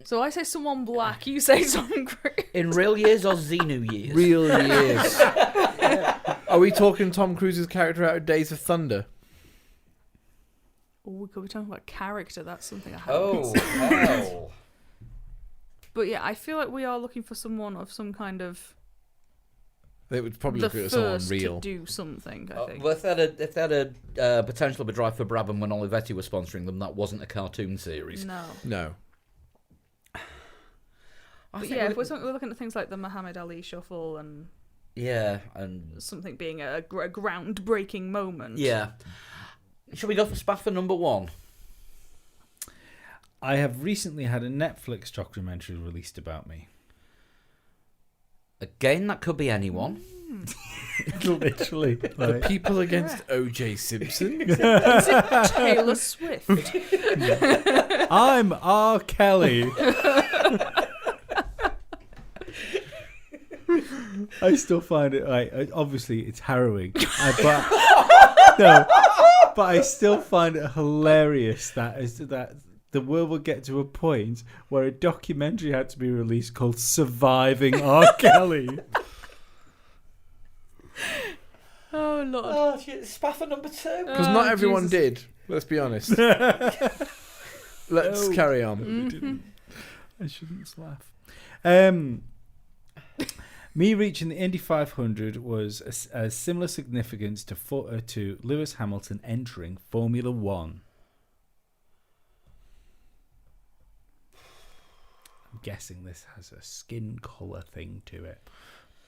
So I say someone black, you say Tom Cruise. In real years or Xenu years? Real years. Are we talking Tom Cruise's character out of Days of Thunder? Oh, we could be talking about character. That's something I haven't seen. Hell. But yeah, I feel like we are looking for someone of some kind of... They would probably the look at someone first real. to do something, I think. Well, if they had a potential of a drive for Brabham when Olivetti was sponsoring them, that wasn't a cartoon series. No. But yeah, if we're looking at things like the Muhammad Ali shuffle and... Yeah, and... something being a groundbreaking moment. Yeah. Shall we go for Spaffer number 1? I have recently had a Netflix documentary released about me. Again, that could be anyone. Literally. The people against O.J. Simpson? Is it Taylor Swift? I'm R. Kelly. I still find it obviously it's harrowing, but I still find it hilarious that the world will get to a point where a documentary had to be released called "Surviving R. Kelly." Oh Lord! Oh, Spaffer number 2. Because not everyone did. Let's be honest. Let's carry on. Mm-hmm. I shouldn't laugh. Me reaching the Indy 500 was a similar significance to Lewis Hamilton entering Formula One. I'm guessing this has a skin colour thing to it.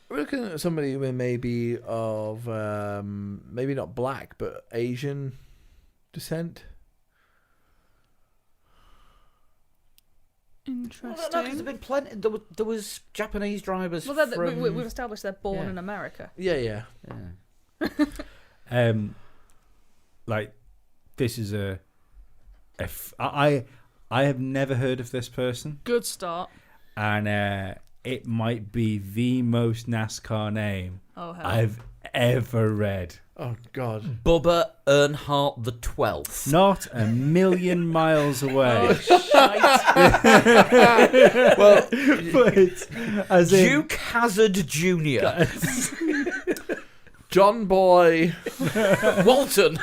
We're looking at somebody who may be of, maybe not black, but Asian descent. Interesting. Well, no, because there've been plenty. There was Japanese drivers. Well, from... we've established they're born in America. Yeah. Like this is I have never heard of this person. Good start. And it might be the most NASCAR name I've ever read. Oh God. Bubba Earnhardt the 12th. Not a million miles away. Well, but as Duke Hazard Jr. John Boy. Walton.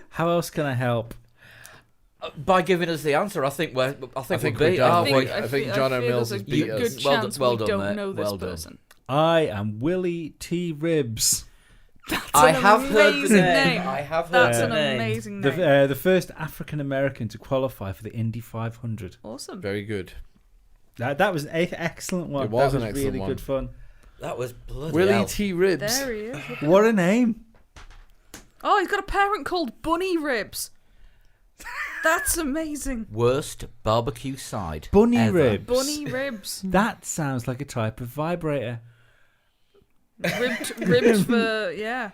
How else can I help? By giving us the answer, I think we're beat. I think John O'Mills has beat us. Good chance well we done, don't mate. know this Well done. person. I am Willie T. Ribbs. I have heard the amazing name. I have heard That's the an name. amazing name. The first African American to qualify for the Indy 500. Awesome. Very good. That was an excellent one. It was that an excellent really one. Good fun. That was bloody Willie hell. T. Ribs. There he is. What a name! Oh, he's got a parent called Bunny Ribs. That's amazing. Worst barbecue side. Bunny ever. ribs. Bunny Ribs. That sounds like a type of vibrator. Ribs for, yeah.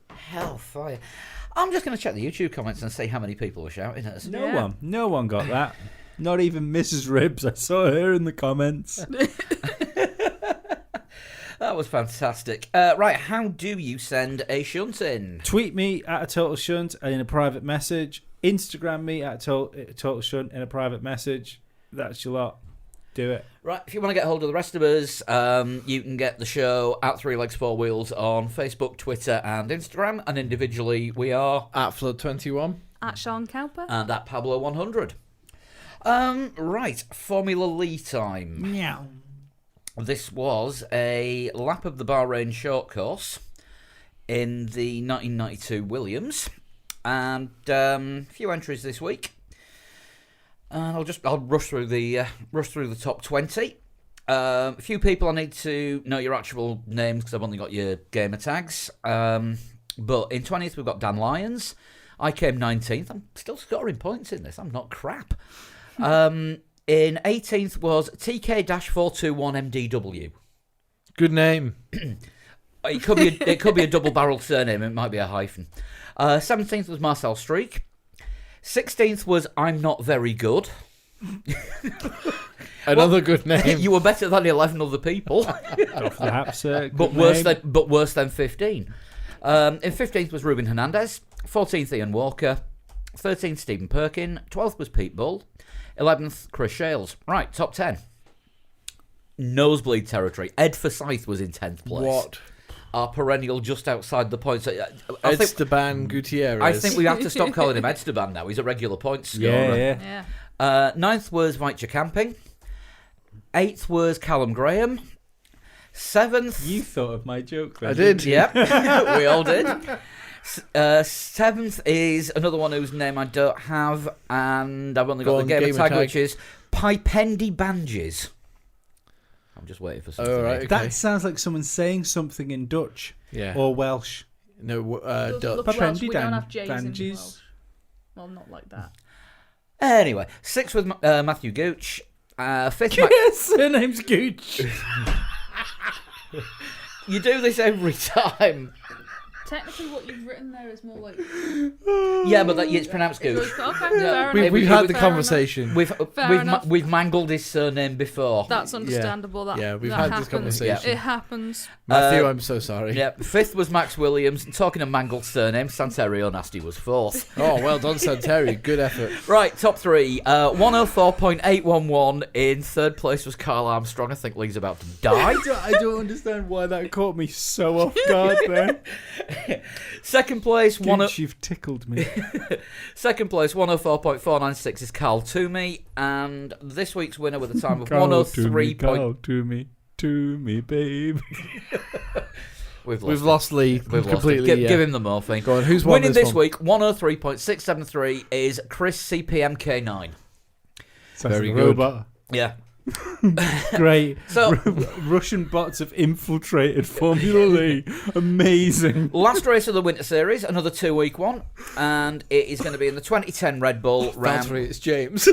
Hellfire. I'm just going to check the YouTube comments and see how many people were shouting at us. No one got that. Not even Mrs. Ribs. I saw her in the comments. That was fantastic. Right, how do you send a shunt in? Tweet me at a total shunt in a private message. Instagram me at a total shunt in a private message. That's your lot. Do it. Right, if you want to get hold of the rest of us, you can get the show at 3 Legs 4 Wheels on Facebook, Twitter and Instagram. And individually, we are At Flood21. At Sean Cowper. and at Pablo100. Right, Formula Lee time. Meow. This was a lap of the Bahrain short course in the 1992 Williams, and a few entries this week. And I'll rush through the top 20. A few people I need to know your actual names because I've only got your gamer tags. But in 20th we've got Dan Lyons. I came 19th. I'm still scoring points in this. I'm not crap. In 18th was TK-421MDW. Good name. It could be a double-barreled surname. It might be a hyphen. 17th was Marcel Streak. 16th was I'm Not Very Good. Another good name. You were better than 11 other people, Perhaps, but worse than 15. In 15th was Ruben Hernandez. 14th Ian Walker. 13th Stephen Perkin. 12th was Pete Bull. 11th Chris Shales. Right, top 10. Nosebleed territory. Ed Forsyth was in 10th place. What? Our perennial just outside the points. Esteban Gutierrez. I think we have to stop calling him Esteban now. He's a regular point scorer. Yeah. Yeah. 9th was Weitzer Camping. 8th was Callum Graham. 7th... You thought of my joke then. I did. Yep, we all did. 7th is another one whose name I don't have, and I've only got the gamer tag, which is Pipendi Banges. I'm just waiting for something. Oh, right, okay. That sounds like someone saying something in Dutch or Welsh. No, Look, Dutch. Welsh, we don't have J's in Banges. Welsh. Well, not like that. Anyway, 6th was Matthew Gooch. 5th... Yes, surname's Gooch. You do this every time. Technically, what you've written there is more like... Yeah, but it's pronounced Gooch. Okay, fair enough. We've had the Fair conversation. We've mangled his surname before. That's understandable. Yeah, we've that had happens. this conversation. It happens. Matthew, I'm so sorry. Yeah, 5th was Max Williams. Talking of mangled surnames, Santerio Nasty was 4th. Oh, well done, Santeri. Good effort. Right, top 3. 104.811. In 3rd place was Carl Armstrong. I think Lee's about to die. I don't understand why that caught me so off guard then. 2nd place, Gooch, you've tickled me. 2nd place, 104.496 is Carl Toomey, and this week's winner with a time of Carl 103. Carl to me, babe. We've lost Lee completely. Give him the morphine. Go on, who's won winning this this week? 103.673 is Chris CPMK9. Very good. good. Robot. Yeah. Great. So Russian bots have infiltrated Formula Lee. Amazing. last race of the Winter Series, another 2-week one, and it is going to be in the 2010 Red Bull round. Valtteri, it's James.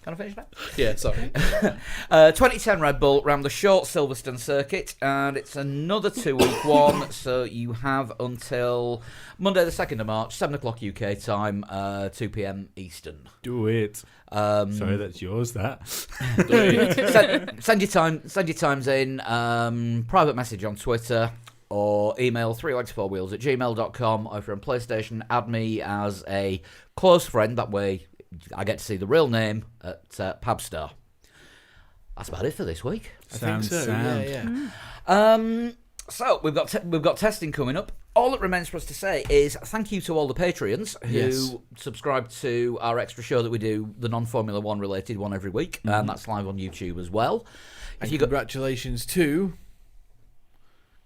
Can I finish that? Yeah, sorry. 2010 Red Bull round the short Silverstone circuit, and it's another 2-week one, so you have until Monday the 2nd of March, 7 o'clock UK time, 2 p.m. Eastern. Do it. Sorry, that's yours, that. Send your times in, private message on Twitter, or email 3legs4wheels@gmail.com, or if you're on PlayStation, add me as a close friend, that way I get to see the real name at Pabstar. That's about it for this week. I think so. Yeah. So we've got testing coming up. All that remains for us to say is thank you to all the Patreons who subscribe to our extra show that we do, the non-Formula 1 related one every week, and that's live on YouTube as well. And congratulations to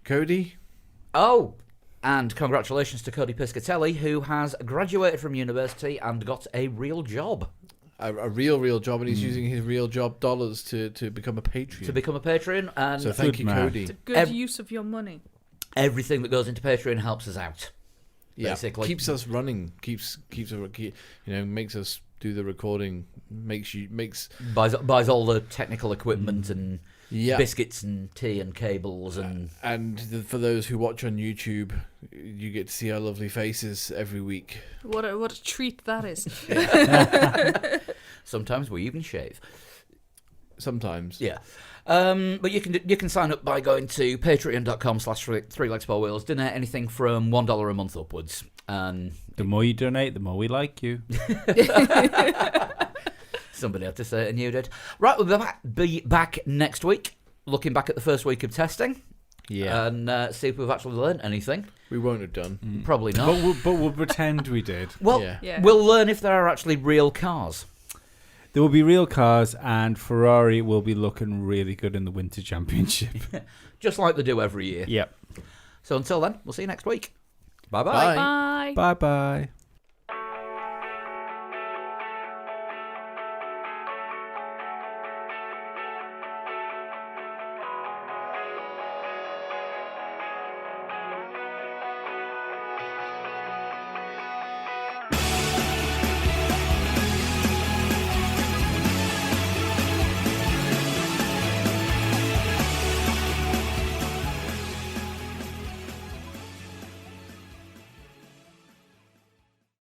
Cody. Oh, And congratulations to Cody Piscatelli, who has graduated from university and got a real job. A real job, and he's using his real job dollars to become a Patreon. And so thank you, Cody. It's a good use of your money. Everything that goes into Patreon helps us out. Yeah, basically. Keeps us running. Makes us do the recording. Buys all the technical equipment and biscuits and tea and cables and for those who watch on YouTube, you get to see our lovely faces every week. What a treat that is. Sometimes we even shave. Sometimes, yeah. But you can sign up by going to patreon.com/3legs4wheels. Donate anything from $1 a month upwards, and the more you donate, the more we like you. Somebody had to say it, and you did. Right, we'll be back next week, looking back at the first week of testing. Yeah, and see if we've actually learned anything. We won't have done. Probably not. But we'll pretend we did. Well, we'll learn if there are actually real cars. There will be real cars, and Ferrari will be looking really good in the Winter Championship. Just like they do every year. Yep. So until then, we'll see you next week. Bye-bye. Bye. Bye. Bye-bye.